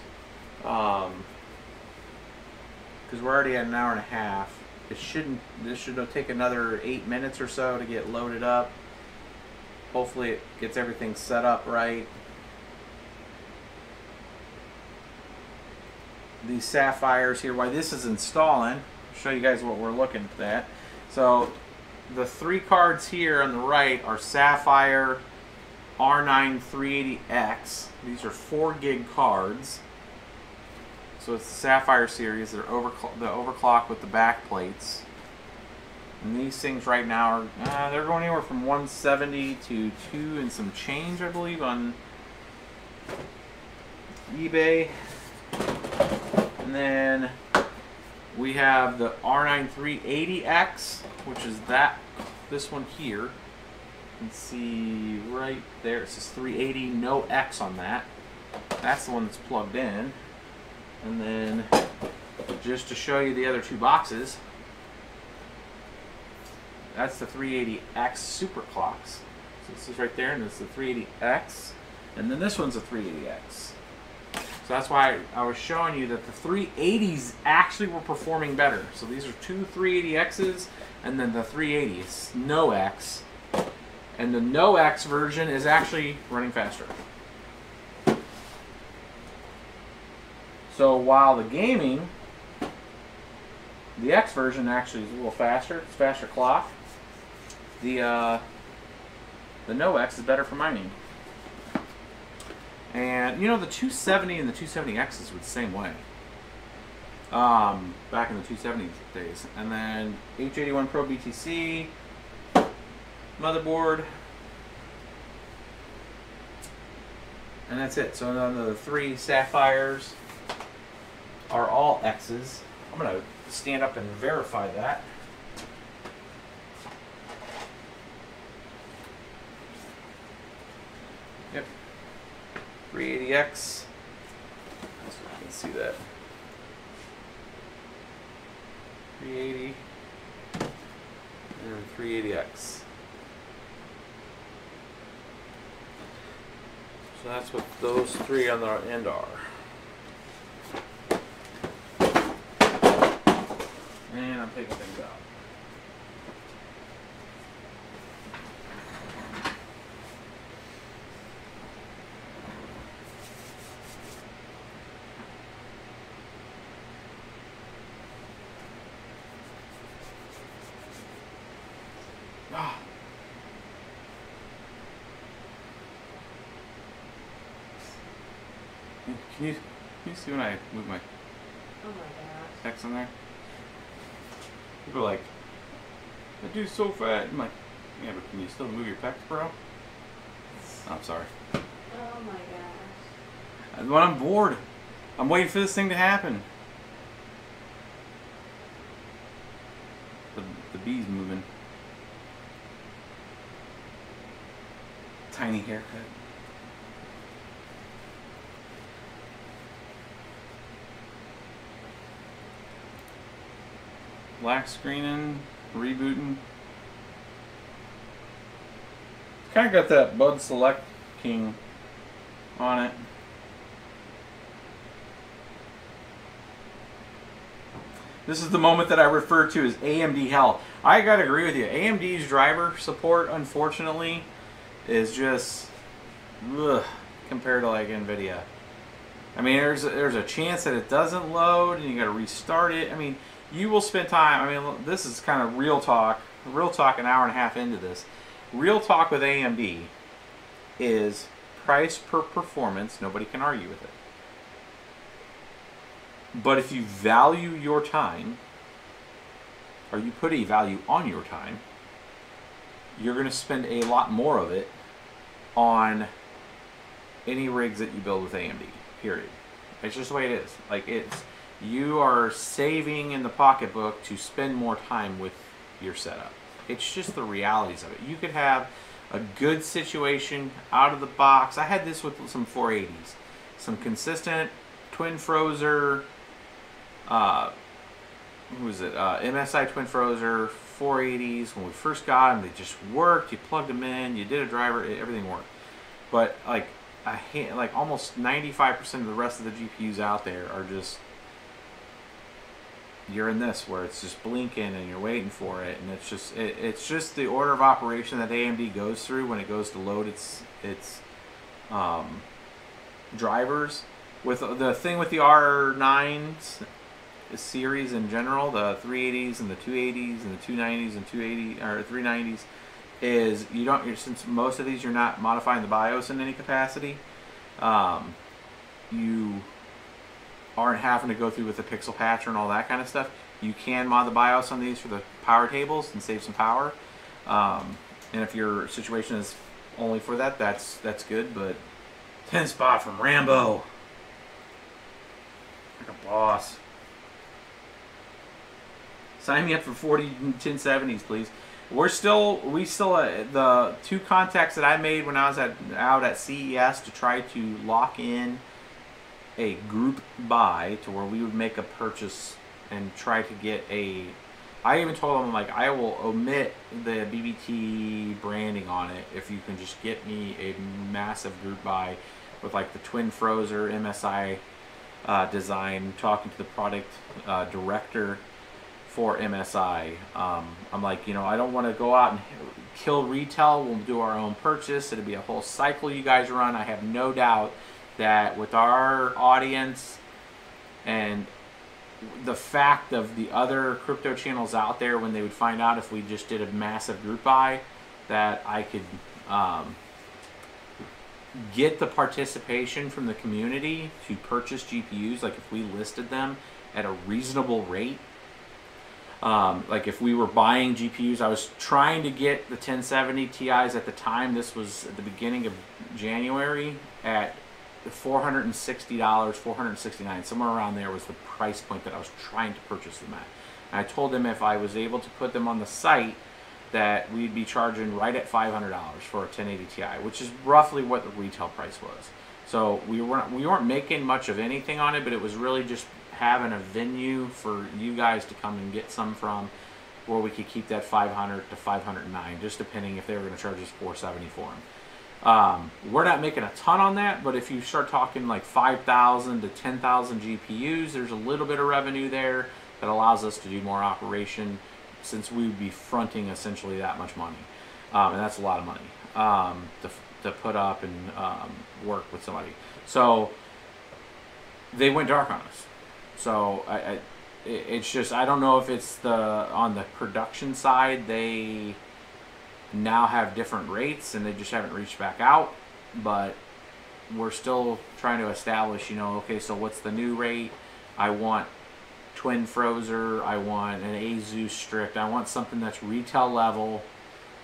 because we're already at an hour and a half. This should take another 8 minutes or so to get loaded up. Hopefully it gets everything set up right. These sapphires here, while this is installing, I'll show you guys what we're looking at. So the 3 cards here on the right are Sapphire R9 380X. These are 4 gig cards. So it's the Sapphire series. They're the overclock with the back plates. And these things right now are they're going anywhere from 170 to 2 and some change, I believe, on eBay. And then we have the R9 380X, which is this one here. You can see right there, it says 380, no X on that. That's the one that's plugged in. And then just to show you the other 2 boxes, that's the 380X super clocks. So this is right there, and this is the 380X, and then this one's a 380X. So that's why I was showing you that the 380s actually were performing better. So these are 2 380Xs, and then the 380s, no X. And the no X version is actually running faster. So while the gaming, the X version actually is a little faster. It's faster clock. The no X is better for mining. And you know, the 270 and the 270Xs were the same way. Back in the 270 days. And then H81 Pro BTC motherboard. And that's it. So then the 3 Sapphires are all X's. I'm going to stand up and verify that. Yep. 380X. So you can see that. 380 and 380X. So that's what those 3 on the end are. And I'm taking things out. Can you see when I move my text on there? People are like, that dude's so fat. I'm like, yeah, but can you still move your pecs, bro? Oh, I'm sorry. Oh my gosh. And when I'm bored, I'm waiting for this thing to happen. The bee's moving. Tiny haircut. Black screening, rebooting. It's kind of got that Bud Select King on it. This is the moment that I refer to as AMD hell. I gotta agree with you. AMD's driver support, unfortunately, is just compared to like NVIDIA. I mean, there's a chance that it doesn't load, and you gotta restart it. I mean, you will spend time. I mean, this is kind of real talk. Real talk, an hour and a half into this. Real talk with AMD is price per performance. Nobody can argue with it. But if you value your time, or you put a value on your time, you're going to spend a lot more of it on any rigs that you build with AMD, period. It's just the way it is. Like, you are saving in the pocketbook to spend more time with your setup. It's just the realities of it. You could have a good situation out of the box. I had this with some 480s, some consistent twin frozer. Who was it? MSI twin frozer 480s. When we first got them, they just worked. You plugged them in, you did a driver, everything worked. But like almost 95% of the rest of the GPUs out there are just, you're in this where it's just blinking and you're waiting for it, and it's just the order of operation that AMD goes through when it goes to load its drivers. With the thing with the R9s series in general, the 380s and the 280s and the 290s and 280 or 390s, is since most of these you're not modifying the BIOS in any capacity, you aren't having to go through with the pixel patcher and all that kind of stuff. You can mod the BIOS on these for the power tables and save some power. And if your situation is only for that, that's good. But 10 spot from Rambo, like a boss. Sign me up for 40 1070s, please. We still the two contacts that I made when I was out at CES to try to lock in a group buy to where we would make a purchase and try to get I even told them, like, I will omit the BBT branding on it if you can just get me a massive group buy with like the twin frozer MSI design. Talking to the product director for MSI, I'm like, I don't want to go out and kill retail. We'll do our own purchase. It'll be a whole cycle you guys run. I have no doubt that with our audience and the fact of the other crypto channels out there, when they would find out if we just did a massive group buy, that I could get the participation from the community to purchase GPUs. Like if we listed them at a reasonable rate, like if we were buying GPUs, I was trying to get the 1070 Ti's at the time. This was at the beginning of January at $460, $469, somewhere around there was the price point that I was trying to purchase them at. And I told them if I was able to put them on the site, that we'd be charging right at $500 for a 1080 Ti, which is roughly what the retail price was. So we weren't making much of anything on it, but it was really just having a venue for you guys to come and get some from, where we could keep that $500 to $509, just depending if they were going to charge us $470 for them. We're not making a ton on that, but if you start talking like 5,000 to 10,000 GPUs, there's a little bit of revenue there that allows us to do more operation, since we would be fronting essentially that much money, and that's a lot of money to put up and work with somebody. So they went dark on us. So it's just, I don't know if it's on the production side they now have different rates and they just haven't reached back out, but we're still trying to establish, okay, so what's the new rate? I want twin frozer, I want an ASUS strict, I want something that's retail level,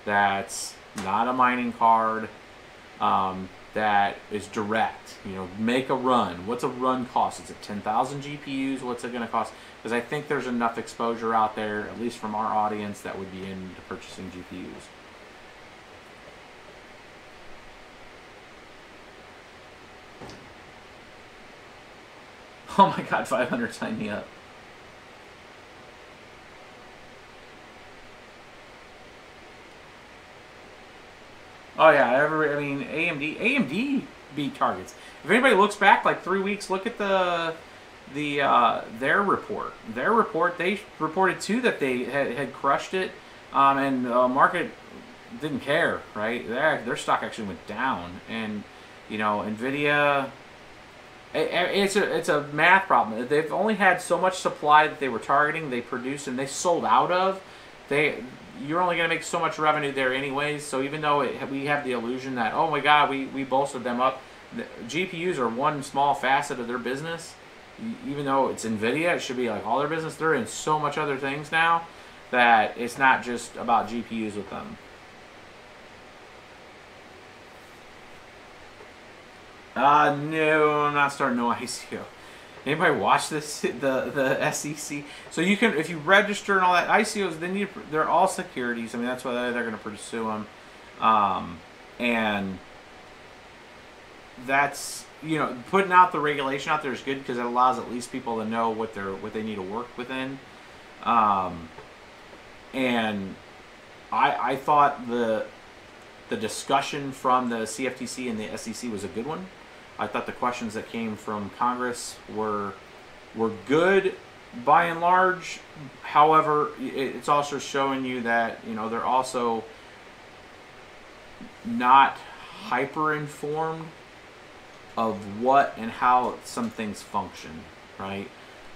that's not a mining card, that is direct. Make a run. What's a run cost? Is it 10,000 GPUs? What's it going to cost? Because I think there's enough exposure out there, at least from our audience, that would be into purchasing GPUs. Oh my God, 500, sign me up. Oh yeah, AMD beat targets. If anybody looks back like 3 weeks, look at their report. Their report, they reported too that they had crushed it, and the market didn't care, right? Their stock actually went down, and Nvidia. It's a math problem. They've only had so much supply that they were targeting, they produced, and they sold out of. You're only going to make so much revenue there anyways. So even though we have the illusion that, oh my God, we bolstered them up, the GPUs are one small facet of their business. Even though it's Nvidia, it should be like all their business. They're in so much other things now that it's not just about GPUs with them. No, I'm not starting no ICO. Anybody watch this? The SEC. So you can, if you register and all that ICOs, then they're all securities. That's why they're going to pursue them. And that's, you know, putting out the regulation out there is good because it allows at least people to know what they need to work within. And I thought the discussion from the CFTC and the SEC was a good one. I thought the questions that came from Congress were good by and large. However, it's also showing you that, you know, they're also not hyper informed of what and how some things function, right?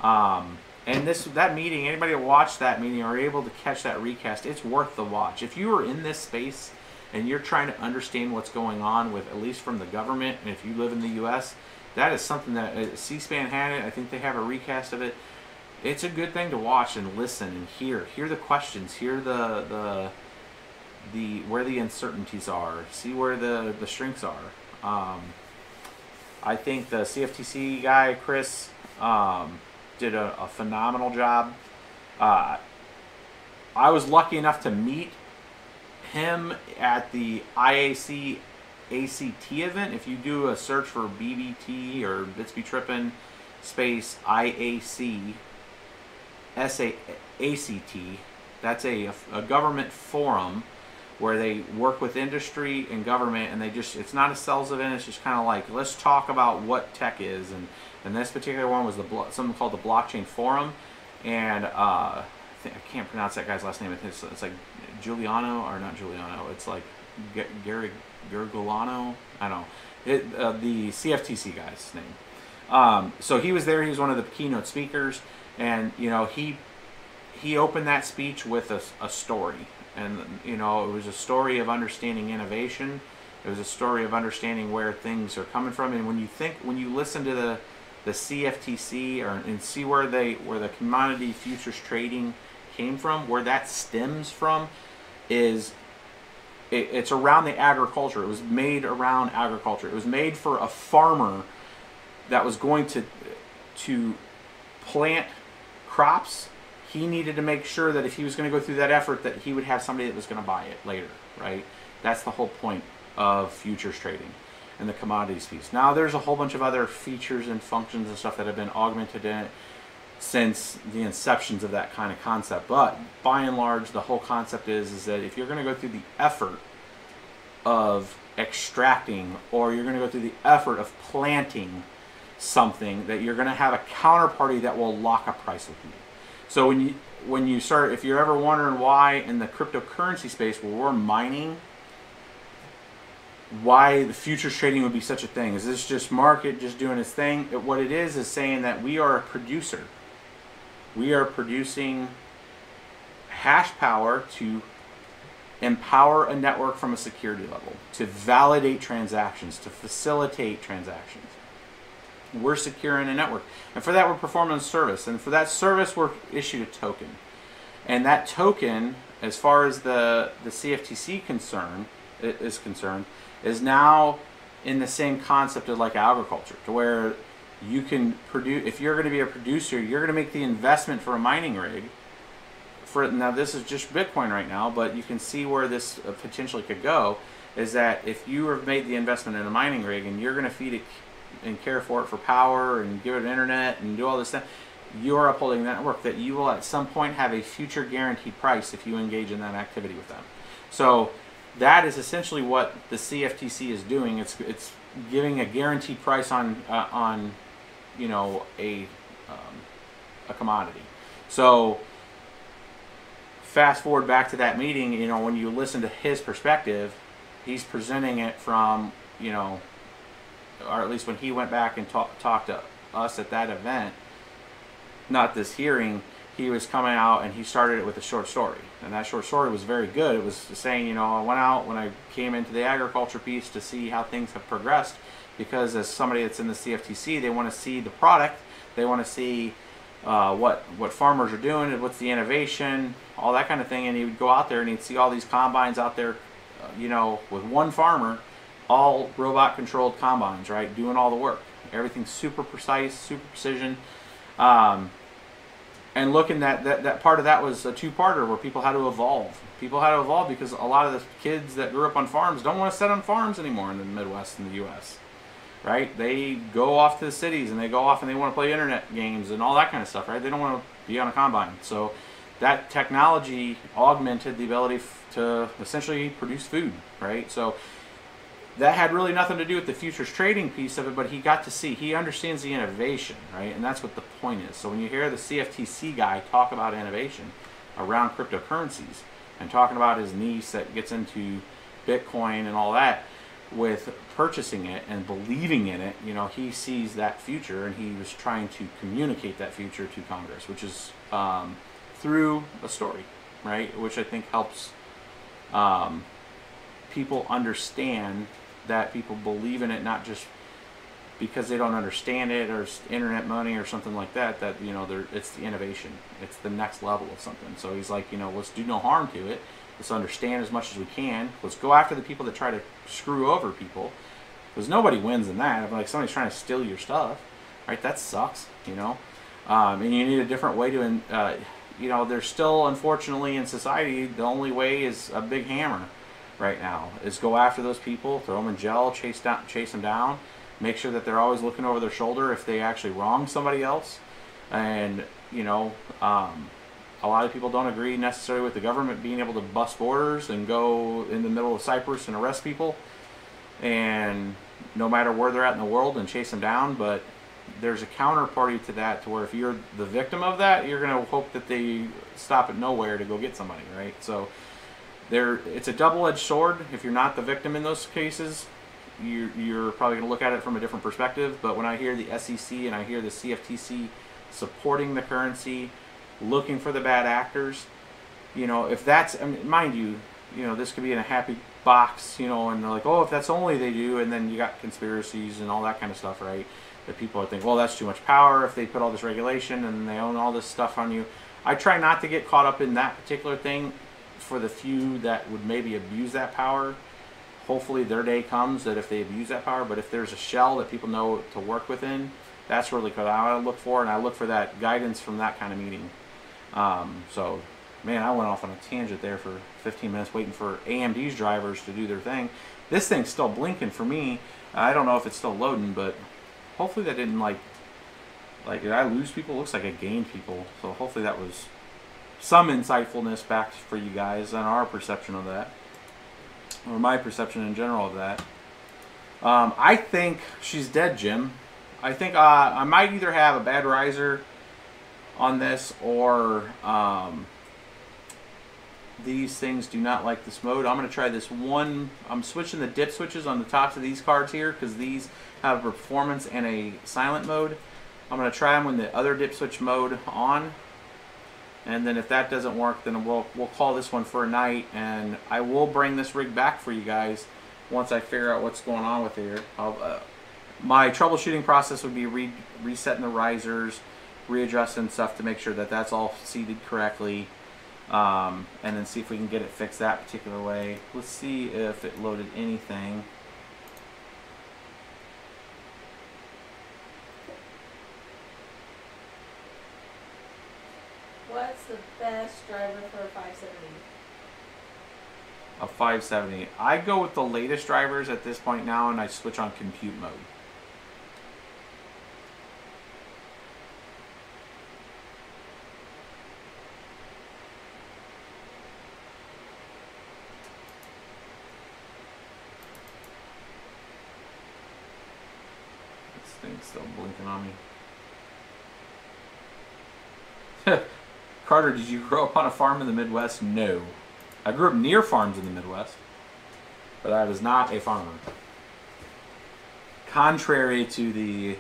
And that meeting, anybody that watched that meeting or able to catch that recast, it's worth the watch. If you are in this space and you're trying to understand what's going on with, at least from the government, and if you live in the U.S., that is something that C-SPAN had it. I think they have a recast of it. It's a good thing to watch and listen and hear the questions, hear the where the uncertainties are, see where the strengths are. I think the CFTC guy, Chris, did a phenomenal job. I was lucky enough to meet him at the IAC ACT event. If you do a search for BBT or Bits Be Trippin' space IAC ACT, that's a government forum where they work with industry and government, and it's not a sales event, it's just kind of like, let's talk about what tech is. And this particular one was something called the Blockchain Forum, and I can't pronounce that guy's last name. It's like Giuliano, or not Giuliano, it's like Gary Gergolano, I don't know, the CFTC guy's name. So he was there, he was one of the keynote speakers, and you know, he opened that speech with a story. And you know, it was a story of understanding innovation. It was a story of understanding where things are coming from. And when you listen to the CFTC and see where the commodity futures trading came from, where that stems from, it's around the agriculture. It was made around agriculture. It was made for a farmer that was going to plant crops. He needed to make sure that if he was going to go through that effort, that he would have somebody that was going to buy it later, right? That's the whole point of futures trading and the commodities piece. Now, there's a whole bunch of other features and functions and stuff that have been augmented in it since the inceptions of that kind of concept. But by and large, the whole concept is that if you're going to go through the effort of extracting, or you're going to go through the effort of planting something, that you're going to have a counterparty that will lock a price with you. So when you start, if you're ever wondering why in the cryptocurrency space where we're mining, why the futures trading would be such a thing, is this just market just doing its thing? What it is saying that we are a producer. We are producing hash power to empower a network from a security level, to validate transactions, to facilitate transactions. We're securing a network, and for that we're performing a service, and for that service we're issued a token, and that token, as far as the CFTC is concerned, is now in the same concept of like agriculture, to where you can produce. If you're going to be a producer, you're going to make the investment for a mining rig. Now this is just Bitcoin right now, but you can see where this potentially could go. Is that if you have made the investment in a mining rig and you're going to feed it and care for it for power and give it an internet and do all this stuff, you're upholding that network, that you will at some point have a future guaranteed price if you engage in that activity with them. So that is essentially what the CFTC is doing. It's giving a guaranteed price on you know, a commodity. So fast forward back to that meeting, you know, when you listen to his perspective, he's presenting it from, you know, or at least when he went back and talked to us at that event, not this hearing, he was coming out and he started it with a short story. And that short story was very good. It was saying, you know, I went out when I came into the agriculture piece to see how things have progressed, because as somebody that's in the CFTC, they want to see the product, they want to see what farmers are doing and what's the innovation, all that kind of thing. And he would go out there and he'd see all these combines out there, you know, with one farmer, all robot controlled combines, right, doing all the work. Everything's super precise, super precision. And And looking at that part of that was a two-parter where people had to evolve. People had to evolve because a lot of the kids that grew up on farms don't want to sit on farms anymore in the Midwest and the U.S. Right? They go off to the cities and they go off and they want to play internet games and all that kind of stuff. Right? They don't want to be on a combine. So that technology augmented the ability to essentially produce food. Right? So that had really nothing to do with the futures trading piece of it, but he understands the innovation, right? And that's what the point is. So when you hear the CFTC guy talk about innovation around cryptocurrencies and talking about his niece that gets into Bitcoin and all that with purchasing it and believing in it, you know, he sees that future and he was trying to communicate that future to Congress, which is through a story, right? Which I think helps people understand that people believe in it, not just because they don't understand it or internet money or something like that, that, you know, it's the innovation. It's the next level of something. So he's like, you know, let's do no harm to it. Let's understand as much as we can. Let's go after the people that try to screw over people, because nobody wins in that. If like somebody's trying to steal your stuff, right, that sucks, you know. And you need a different way to, you know, there's still, unfortunately, in society, the only way is a big hammer right now, is go after those people, throw them in jail, chase them down, make sure that they're always looking over their shoulder if they actually wrong somebody else. And, you know, a lot of people don't agree necessarily with the government being able to bust borders and go in the middle of Cyprus and arrest people, and no matter where they're at in the world, and chase them down. But there's a counterparty to that, to where if you're the victim of that, you're going to hope that they stop at nowhere to go get somebody, right? So it's a double-edged sword. If you're not the victim in those cases, you're probably going to look at it from a different perspective. But when I hear the SEC and I hear the CFTC supporting the currency, looking for the bad actors, you know, if that's, I mean, mind you, you know, this could be in a happy box, you know, and they're like, oh, if that's only they do, and then you got conspiracies and all that kind of stuff, right? That people are thinking, well, that's too much power if they put all this regulation and they own all this stuff on you. I try not to get caught up in that particular thing. For the few that would maybe abuse that power, hopefully their day comes that if they abuse that power. But if there's a shell that people know to work within, that's really what I look for, and I look for that guidance from that kind of meeting. So, man, I went off on a tangent there for 15 minutes waiting for AMD's drivers to do their thing. This thing's still blinking for me. I don't know if it's still loading, but hopefully that didn't, like did I lose people? It looks like I gained people. So hopefully that was some insightfulness back for you guys on our perception of that, or my perception in general of that. I think she's dead, Jim. I think I might either have a bad riser on this, or these things do not like this mode. I'm going to try this one. I'm switching the dip switches on the tops of these cards here, because these have performance and a silent mode. I'm going to try them with the other dip switch mode on. And then if that doesn't work, then we'll call this one for a night, and I will bring this rig back for you guys once I figure out what's going on with here. My troubleshooting process would be resetting the risers, readjusting stuff to make sure that that's all seated correctly, and then see if we can get it fixed that particular way. Let's see if it loaded anything. What's the best driver for a 570? A 570. I go with the latest drivers at this point now, and I switch on compute mode. This thing's still blinking on me. Carter, did you grow up on a farm in the Midwest? No. I grew up near farms in the Midwest, but I was not a farmer. Contrary to the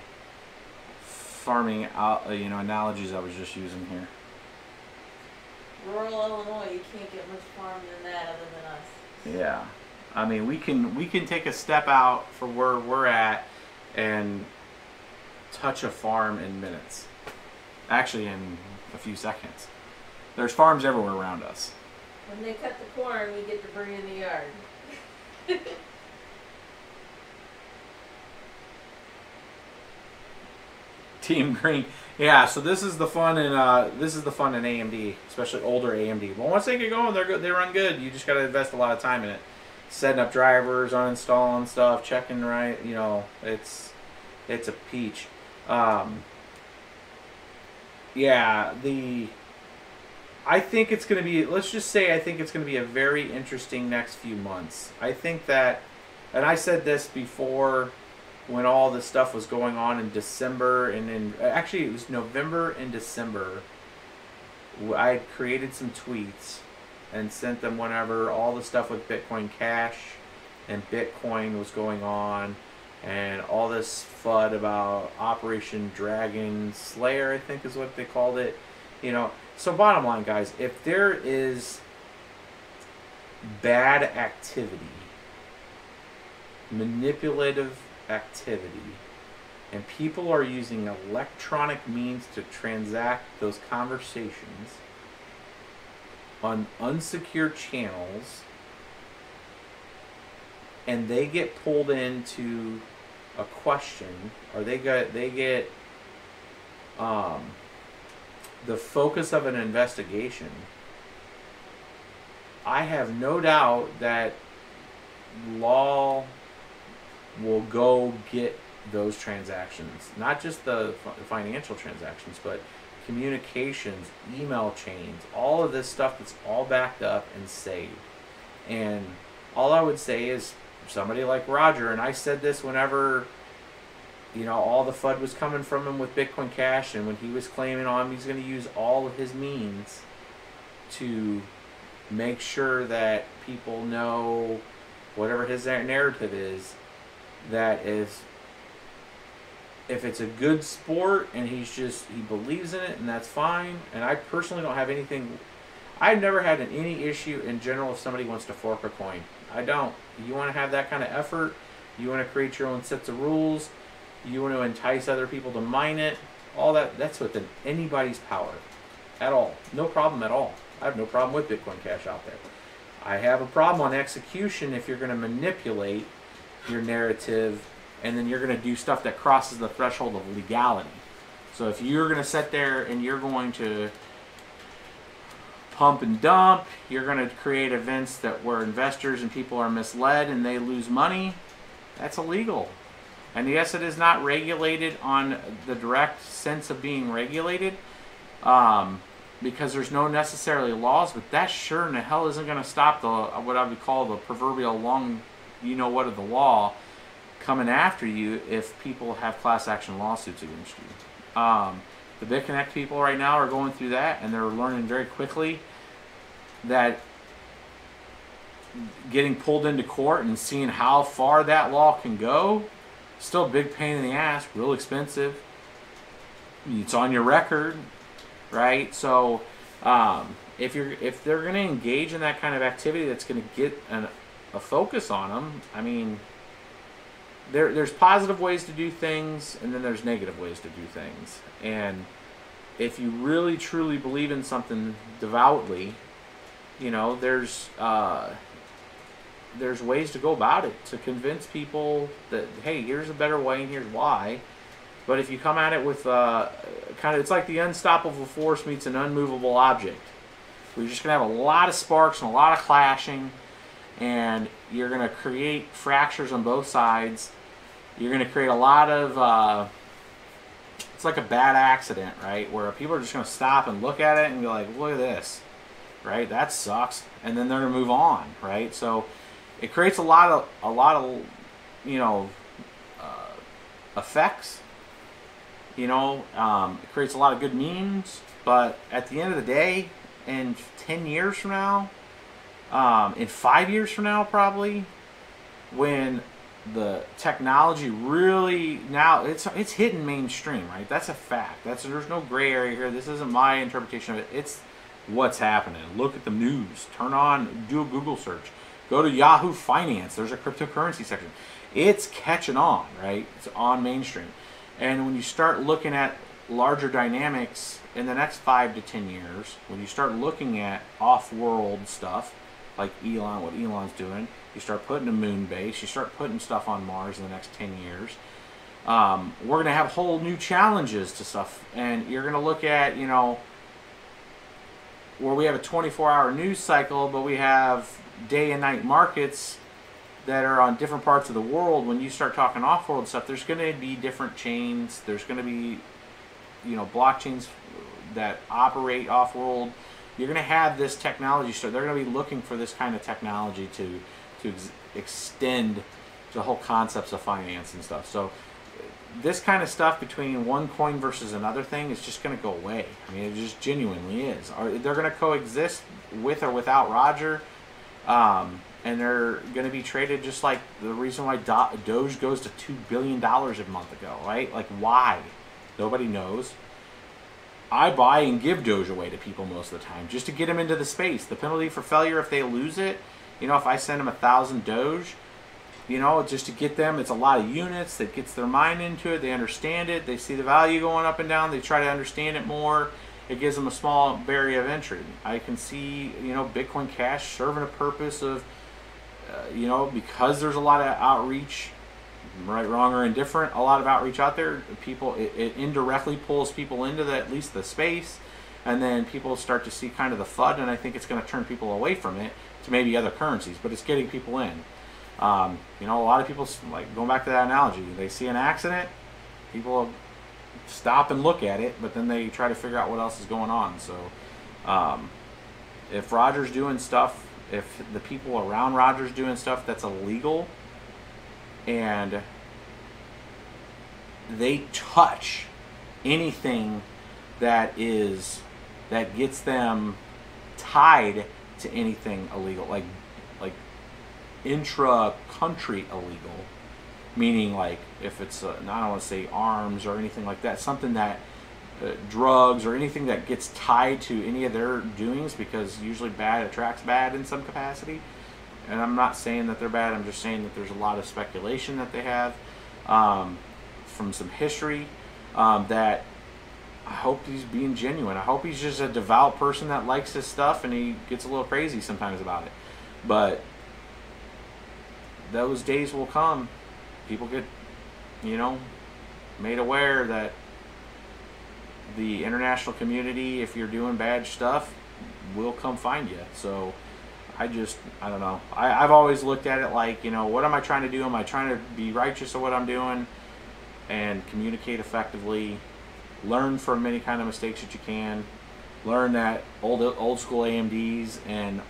farming, you know, analogies I was just using here. Rural Illinois, you can't get much farm than that other than us. Yeah, I mean, we can take a step out for where we're at and touch a farm in minutes. Actually, in a few seconds. There's farms everywhere around us. When they cut the corn, we get debris in the yard. Team Green. Yeah, so this is the fun in AMD, especially older AMD. But once they get going, they're good. They run good. You just got to invest a lot of time in it, setting up drivers, uninstalling stuff, checking right. You know, it's a peach. Yeah, I think it's going to be, let's just say I think it's going to be a very interesting next few months. I think that, and I said this before when all this stuff was going on in December, and actually it was November and December, I had created some tweets and sent them whenever all the stuff with Bitcoin Cash and Bitcoin was going on, and all this FUD about Operation Dragon Slayer, I think is what they called it. You know, so bottom line, guys, if there is bad activity, manipulative activity, and people are using electronic means to transact those conversations on unsecured channels, and they get pulled into a question, or they get the focus of an investigation, I have no doubt that law will go get those transactions, not just the financial transactions, but communications, email chains, all of this stuff that's all backed up and saved. And all I would say is somebody like Roger, and I said this whenever, you know, all the FUD was coming from him with Bitcoin Cash, and when he was claiming on he's going to use all of his means to make sure that people know whatever his narrative is, that is, if it's a good sport and he believes in it, and that's fine. And I personally don't have anything, I've never had any issue in general if somebody wants to fork a coin. I don't. You want to have that kind of effort, you want to create your own sets of rules, you want to entice other people to mine it, all that's within anybody's power at all. No problem at all. I have no problem with Bitcoin Cash out there. I have a problem on execution if you're going to manipulate your narrative and then you're going to do stuff that crosses the threshold of legality. So if you're going to sit there and you're going to pump and dump, you're going to create events that where investors and people are misled and they lose money, that's illegal. And yes, it is not regulated on the direct sense of being regulated, because there's no necessarily laws, but that sure in the hell isn't going to stop the what I would call the proverbial long, you know what, of the law coming after you if people have class action lawsuits against you. The BitConnect people right now are going through that, and they're learning very quickly that getting pulled into court and seeing how far that law can go, still a big pain in the ass, real expensive. It's on your record, right? So if they're going to engage in that kind of activity that's going to get a focus on them, I mean, there's positive ways to do things, and then there's negative ways to do things. And if you really truly believe in something devoutly, you know, there's ways to go about it to convince people that, hey, here's a better way and here's why. But if you come at it with kind of, it's like the unstoppable force meets an unmovable object. We're just going to have a lot of sparks and a lot of clashing, and you're going to create fractures on both sides. You're going to create a lot of, it's like a bad accident, right? Where people are just going to stop and look at it and be like, look at this, right? That sucks. And then they're going to move on, right? So it creates a lot of, you know, effects. You know, it creates a lot of good memes, but at the end of the day, in 10 years from now, in 5 years from now probably, when the technology really, now it's hitting mainstream, right? That's a fact. There's no gray area here. This isn't my interpretation of it. It's what's happening. Look at the news. Turn on, do a Google search. Go to Yahoo Finance. There's a cryptocurrency section. It's catching on, right? It's on mainstream. And when you start looking at larger dynamics in the next 5 to 10 years, when you start looking at off-world stuff, like Elon, what Elon's doing, you start putting a moon base, you start putting stuff on Mars in the next 10 years, We're going to have whole new challenges to stuff. And you're going to look at, you know, where we have a 24-hour news cycle, but we have day and night markets that are on different parts of the world. When you start talking off-world stuff, there's going to be different chains. There's going to be, you know, blockchains that operate off-world. You're going to have this technology. So they're going to be looking for this kind of technology to extend the whole concepts of finance and stuff. So this kind of stuff between one coin versus another thing is just going to go away. I mean, it just genuinely is. They're going to coexist with or without Roger. And they're going to be traded just like the reason why Doge goes to $2 billion a month ago, right? Like, why? Nobody knows. I buy and give Doge away to people most of the time just to get them into the space. The penalty for failure if they lose it, you know, if I send them 1,000 Doge, you know, just to get them, it's a lot of units that gets their mind into it. They understand it. They see the value going up and down. They try to understand it more. It gives them a small barrier of entry. I can see, you know, Bitcoin Cash serving a purpose of, you know, because there's a lot of outreach, right, wrong, or indifferent, a lot of outreach out there. People, it indirectly pulls people into at least the space, and then people start to see kind of the FUD, and I think it's going to turn people away from it to maybe other currencies, but it's getting people in. You know, a lot of people, like going back to that analogy, they see an accident, people stop and look at it, but then they try to figure out what else is going on. So if Roger's doing stuff, if the people around Roger's doing stuff that's illegal, and they touch anything that gets them tied to anything illegal, like intra-country illegal, meaning like if it's I don't want to say arms or anything like that, something that drugs or anything that gets tied to any of their doings, because usually bad attracts bad in some capacity. And I'm not saying that they're bad, I'm just saying that there's a lot of speculation that they have from some history that I hope he's being genuine. I hope he's just a devout person that likes his stuff, and he gets a little crazy sometimes about it. But those days will come. People get, you know, made aware that the international community, if you're doing bad stuff, will come find you. So I don't know. I've always looked at it like, you know, what am I trying to do? Am I trying to be righteous of what I'm doing and communicate effectively? Learn from any kind of mistakes that you can. Learn that old school AMDs and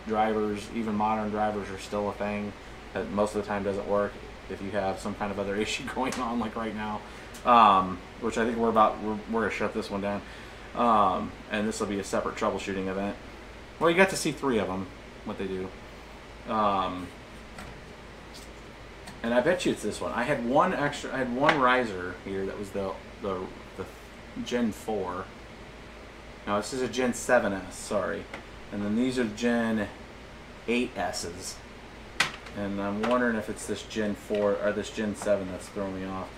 drivers, even modern drivers, are still a thing that most of the time doesn't work if you have some kind of other issue going on, like right now, which I think we're going to shut this one down, and this will be a separate troubleshooting event. Well, you got to see 3 of them, what they do, and I bet you it's this one. I had one riser here that was the Gen 4. No, this is a Gen 7S, sorry, and then these are Gen 8S's. And I'm wondering if it's this Gen 4 or this Gen 7 that's throwing me off.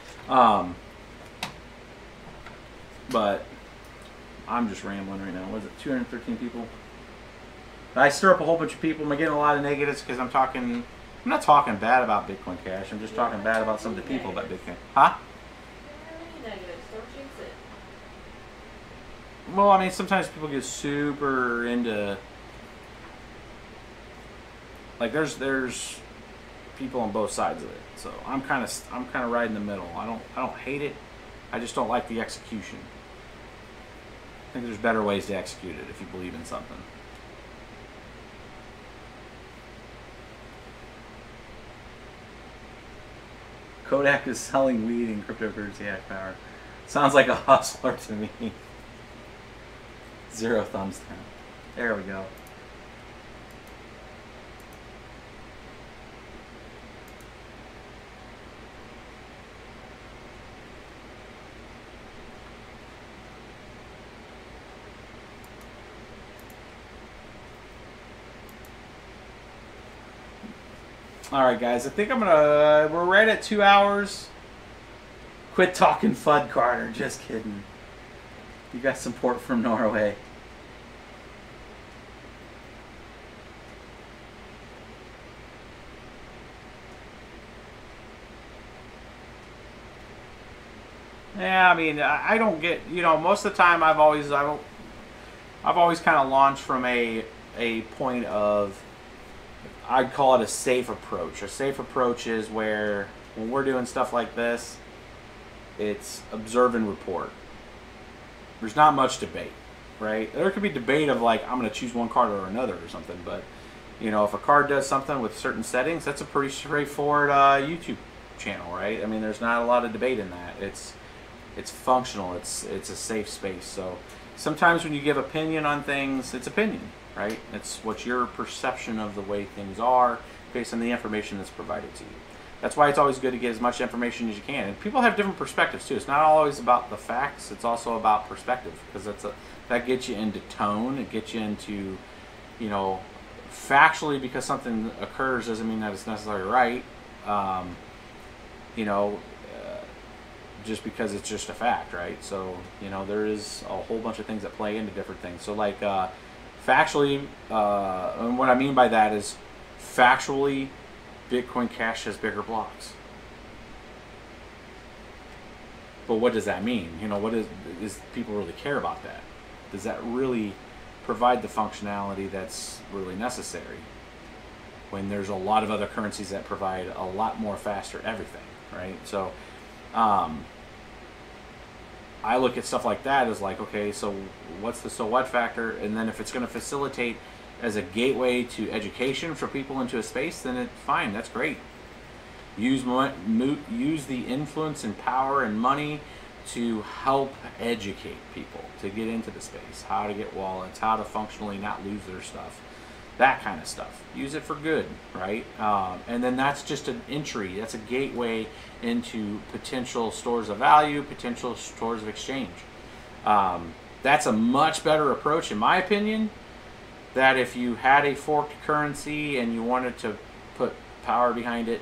But I'm just rambling right now. Was it 213 people? I stir up a whole bunch of people. I'm getting a lot of negatives because I'm not talking bad about Bitcoin Cash. I'm just talking bad about some of the people about Bitcoin. Huh? Negatives. Don't jinx it. Well, I mean, sometimes people get super into, like, there's people on both sides of it. So I'm kind of right in the middle. I don't hate it. I just don't like the execution. I think there's better ways to execute it if you believe in something. Kodak is selling weed in cryptocurrency hack power. Sounds like a hustler to me. 0 thumbs down. There we go. Alright guys, I think we're right at 2 hours. Quit talking FUD, Carter, just kidding. You got support from Norway. Yeah, I mean, I don't get, you know, most of the time I've always kind of launched from a point of, I'd call it a safe approach. A safe approach is where when we're doing stuff like this, it's observe and report. There's not much debate, right? There could be debate of like, I'm going to choose one card or another or something, but you know, if a card does something with certain settings, that's a pretty straightforward YouTube channel, right? I mean, there's not a lot of debate in that. It's functional. It's a safe space. So sometimes when you give opinion on things, it's opinion, right? It's what's your perception of the way things are based on the information that's provided to you. That's why it's always good to get as much information as you can. And people have different perspectives too. It's not always about the facts. It's also about perspective, because that gets you into tone. It gets you into, you know, factually, because something occurs doesn't mean that it's necessarily right. You know, just because it's just a fact, right? So, you know, there is a whole bunch of things that play into different things. So like factually, and what I mean by that is factually, Bitcoin Cash has bigger blocks. But what does that mean? You know, what is people really care about that? Does that really provide the functionality that's really necessary when there's a lot of other currencies that provide a lot more faster everything, right? So I look at stuff like that as like, okay, so what's the so what factor? And then if it's going to facilitate as a gateway to education for people into a space, then it's fine. That's great. Use the influence and power and money to help educate people to get into the space, how to get wallets, how to functionally not lose their stuff, that kind of stuff. Use it for good, right? And then that's just an entry. That's a gateway into potential stores of value, potential stores of exchange. That's a much better approach, in my opinion, that if you had a forked currency and you wanted to put power behind it,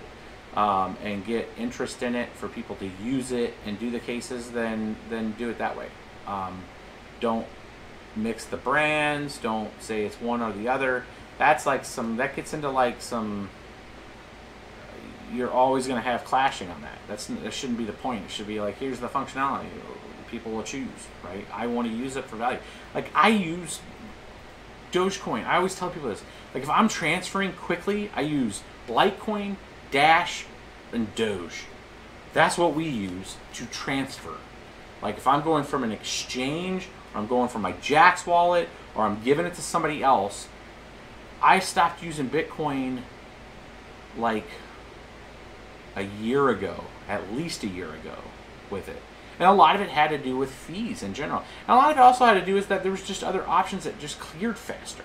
and get interest in it for people to use it and do the cases, then do it that way. Don't mix the brands. Don't say it's one or the other. That's like that gets into like some, you're always going to have clashing on that. That shouldn't be the point. It should be like, here's the functionality. People will choose, right? I want to use it for value. Like I use Dogecoin. I always tell people this. Like if I'm transferring quickly, I use Litecoin, Dash, and Doge. That's what we use to transfer. Like if I'm going from an exchange, or I'm going from my Jax wallet, or I'm giving it to somebody else, I stopped using Bitcoin like a year ago, at least a year ago with it. And a lot of it had to do with fees in general. And a lot of it also had to do with that there was just other options that just cleared faster.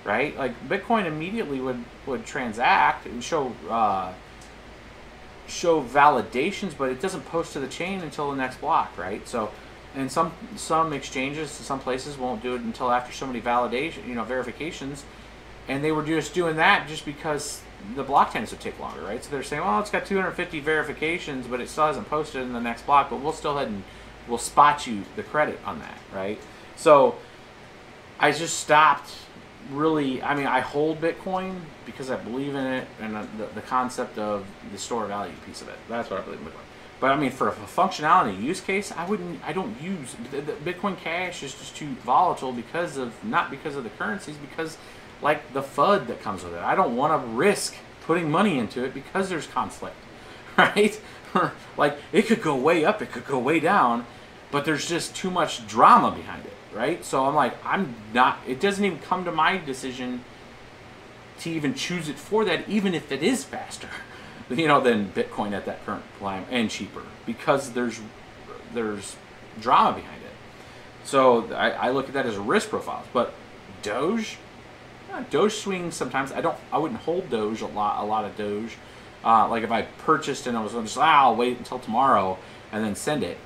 Right? Like Bitcoin immediately would transact and show validations, but it doesn't post to the chain until the next block, right? So, and some exchanges, some places won't do it until after so many verifications, and they were just doing that just because the block times would take longer, right? So they're saying, well, it's got 250 verifications, but it still hasn't posted in the next block, but we'll still head and we'll spot you the credit on that, right? So I just stopped. Really, I mean, I hold Bitcoin because I believe in it and the concept of the store value piece of it. That's what I believe in Bitcoin. But I mean, for a functionality use case, I don't use the Bitcoin Cash is just too volatile not because of the currencies, because like the FUD that comes with it. I don't want to risk putting money into it because there's conflict, right? Like it could go way up, it could go way down, but there's just too much drama behind it. Right? So I'm like, it doesn't even come to my decision to even choose it for that, even if it is faster, you know, than Bitcoin at that current time and cheaper, because there's drama behind it. So I look at that as a risk profile. But Doge swings sometimes. I wouldn't hold Doge a lot of Doge. Like if I purchased and I was just, I'll wait until tomorrow and then send it.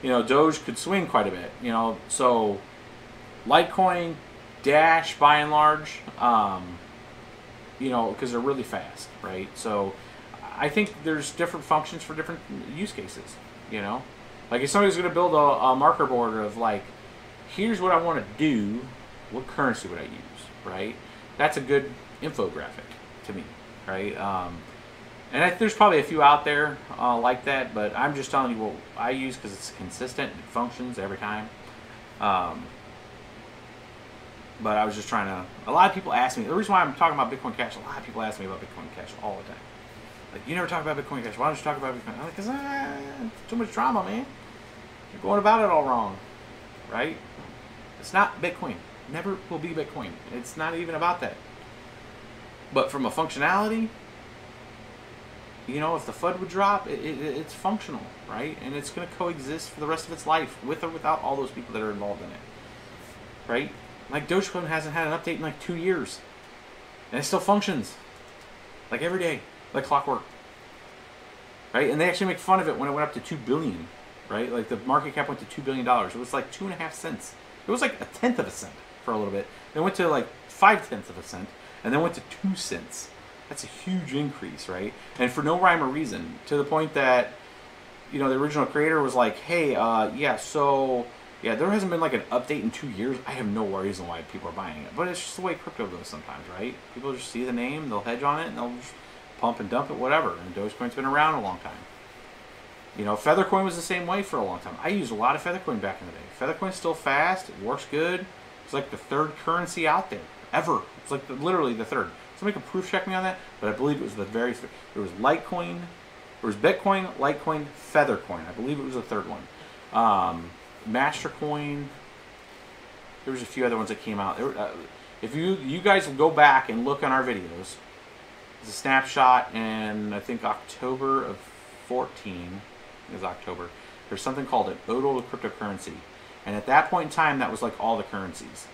You know, Doge could swing quite a bit, you know, so Litecoin, Dash, by and large, you know, because they're really fast, right? So I think there's different functions for different use cases, you know? Like if somebody's going to build a marker board of like, here's what I want to do, what currency would I use, right? That's a good infographic to me, right? And there's probably a few out there. like that, but I'm just telling you what I use because it's consistent. It functions every time. But I was just trying to. A lot of people ask me. The reason why I'm talking about Bitcoin Cash. A lot of people ask me about Bitcoin Cash all the time. Like, you never talk about Bitcoin Cash. Why don't you talk about Bitcoin? I'm like, because too much drama, man. You're going about it all wrong, right? It's not Bitcoin. Never will be Bitcoin. It's not even about that. But from a functionality, you know, if the FUD would drop, it's functional, right? And it's going to coexist for the rest of its life, with or without all those people that are involved in it, right? Like, Dogecoin hasn't had an update in like 2 years, and it still functions, like every day, like clockwork, right? And they actually make fun of it when it went up to 2 billion, right? Like, the market cap went to $2 billion. It was like 2.5 cents. It was like 1/10 of a cent for a little bit. Then went to like 5/10 of a cent, and then went to 2 cents. That's a huge increase, right? And for no rhyme or reason, to the point that, you know, the original creator was like, hey, yeah, there hasn't been like an update in 2 years. I have no reason why people are buying it. But it's just the way crypto goes sometimes, right? People just see the name, they'll hedge on it, and they'll just pump and dump it, whatever. And Dogecoin's been around a long time. You know, Feathercoin was the same way for a long time. I used a lot of Feathercoin back in the day. Feathercoin's still fast. It works good. It's like the third currency out there, ever. It's like literally the third. Somebody can proof check me on that, but I believe it was the very third. There was Litecoin, there was Bitcoin, Litecoin, Feathercoin. I believe it was the third one. Mastercoin. There was a few other ones that came out. If you guys will go back and look on our videos, it's a snapshot in, I think, October of 14. It was October. There's something called an odal cryptocurrency, and at that point in time, that was like all the currencies.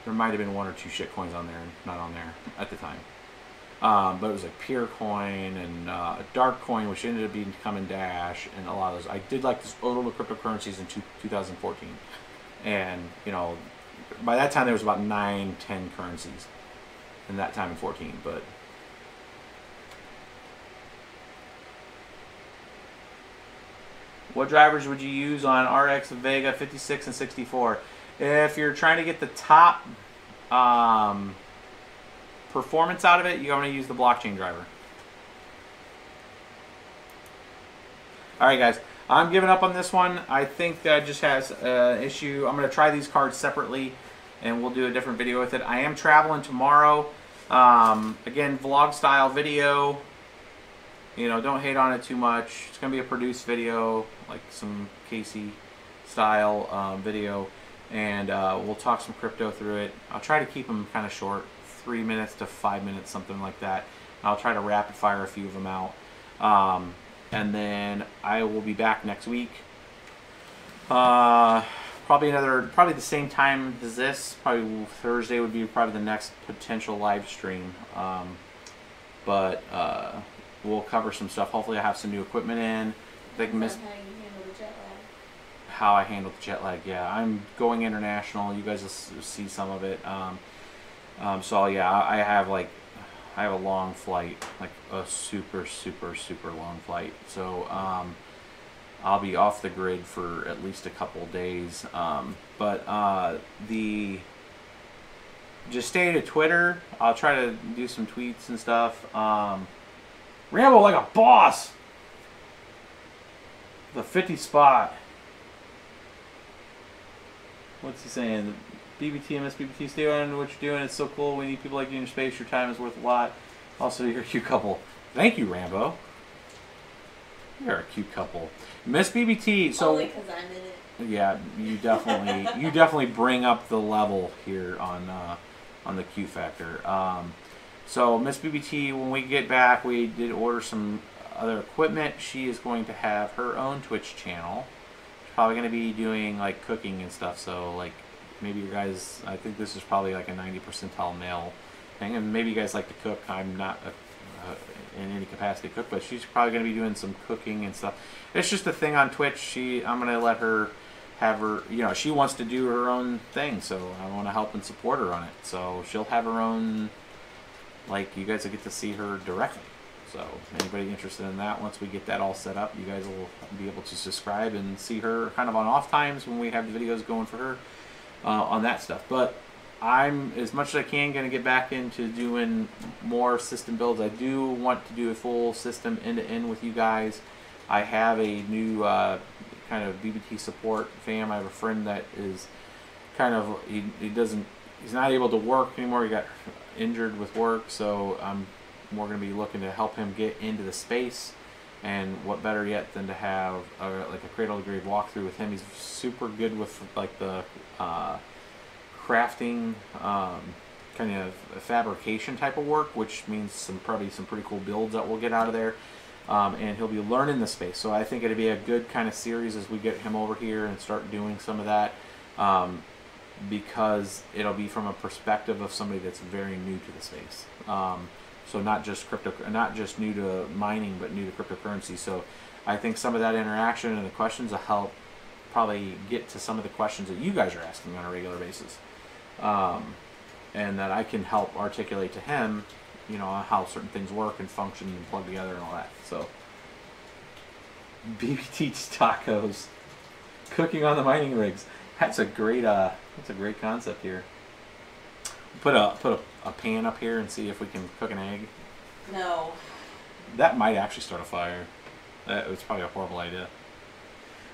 There might have been 1 or 2 shit coins on there, not on there at the time. But it was like Purecoin and Darkcoin, which ended up becoming Dash, and a lot of those. I did like this odal cryptocurrencies in 2014, and you know, by that time there was about 9, 10 currencies in that time in 14. But what drivers would you use on RX, Vega, 56, and 64? If you're trying to get the top performance out of it, you're going to use the blockchain driver. Alright guys, I'm giving up on this one. I think that just has an issue. I'm going to try these cards separately, and we'll do a different video with it. I am traveling tomorrow. Again, vlog style video. You know, don't hate on it too much. It's going to be a produced video, like some Casey style video. And we'll talk some crypto through it. I'll try to keep them kind of short, 3 minutes to 5 minutes, something like that. I'll try to rapid fire a few of them out. And then I will be back next week. Probably the same time as this. Probably Thursday would be probably the next potential live stream. But we'll cover some stuff. Hopefully I have some new equipment in. They can miss how I handle the jet lag. Yeah, I'm going international. You guys will see some of it. So yeah, I have a long flight, like a super long flight. So I'll be off the grid for at least a couple days. Just stay to Twitter. I'll try to do some tweets and stuff. Rambo like a boss. The 50 spot. What's he saying? BBT, MsBBT, stay on what you're doing. It's so cool. We need people like you in your space. Your time is worth a lot. Also, you're a cute couple. Thank you, Rambo. You're a cute couple. MsBBT. So only because I'm in it. Yeah, you definitely bring up the level here on the Q factor. So MsBBT, when we get back, we did order some other equipment. She is going to have her own Twitch channel. Probably going to be doing like cooking and stuff, so like maybe you guys, I think this is probably like a 90 percentile male thing, and maybe you guys like to cook. I'm not in any capacity to cook, but she's probably going to be doing some cooking and stuff. It's just a thing on Twitch. I'm going to let her have her, you know, she wants to do her own thing, so I want to help and support her on it. So she'll have her own, like, you guys will get to see her directly. So anybody interested in that, once we get that all set up, you guys will be able to subscribe and see her kind of on off times when we have the videos going for her on that stuff. But I'm, as much as I can, going to get back into doing more system builds. I do want to do a full system end-to-end with you guys. I have a new kind of BBT support fam. I have a friend that is kind of, he's not able to work anymore. He got injured with work, so we're going to be looking to help him get into the space. And what better yet than to have like a cradle to grave walkthrough with him. He's super good with like the crafting, kind of fabrication type of work, which means probably some pretty cool builds that we'll get out of there. And he'll be learning the space, so I think it'd be a good kind of series as we get him over here and start doing some of that, because it'll be from a perspective of somebody that's very new to the space. So not just new to mining, but new to cryptocurrency. So I think some of that interaction and the questions will help probably get to some of the questions that you guys are asking on a regular basis, and that I can help articulate to him, you know, how certain things work and function and plug together and all that. So BBT tacos, cooking on the mining rigs. That's a great concept here. Put a pan up here and see if we can cook an egg. No. That might actually start a fire. That was probably a horrible idea.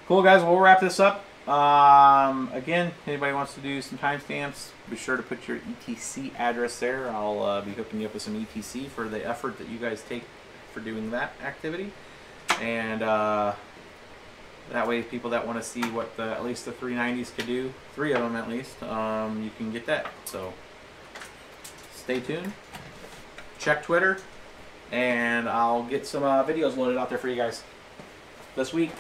Cool, guys. We'll wrap this up. Again, anybody wants to do some timestamps, be sure to put your ETC address there. I'll be hooking you up with some ETC for the effort that you guys take for doing that activity. And that way, people that want to see what at least the 390s could do, 3 of them at least, you can get that. So stay tuned. Check Twitter, and I'll get some videos loaded out there for you guys this week.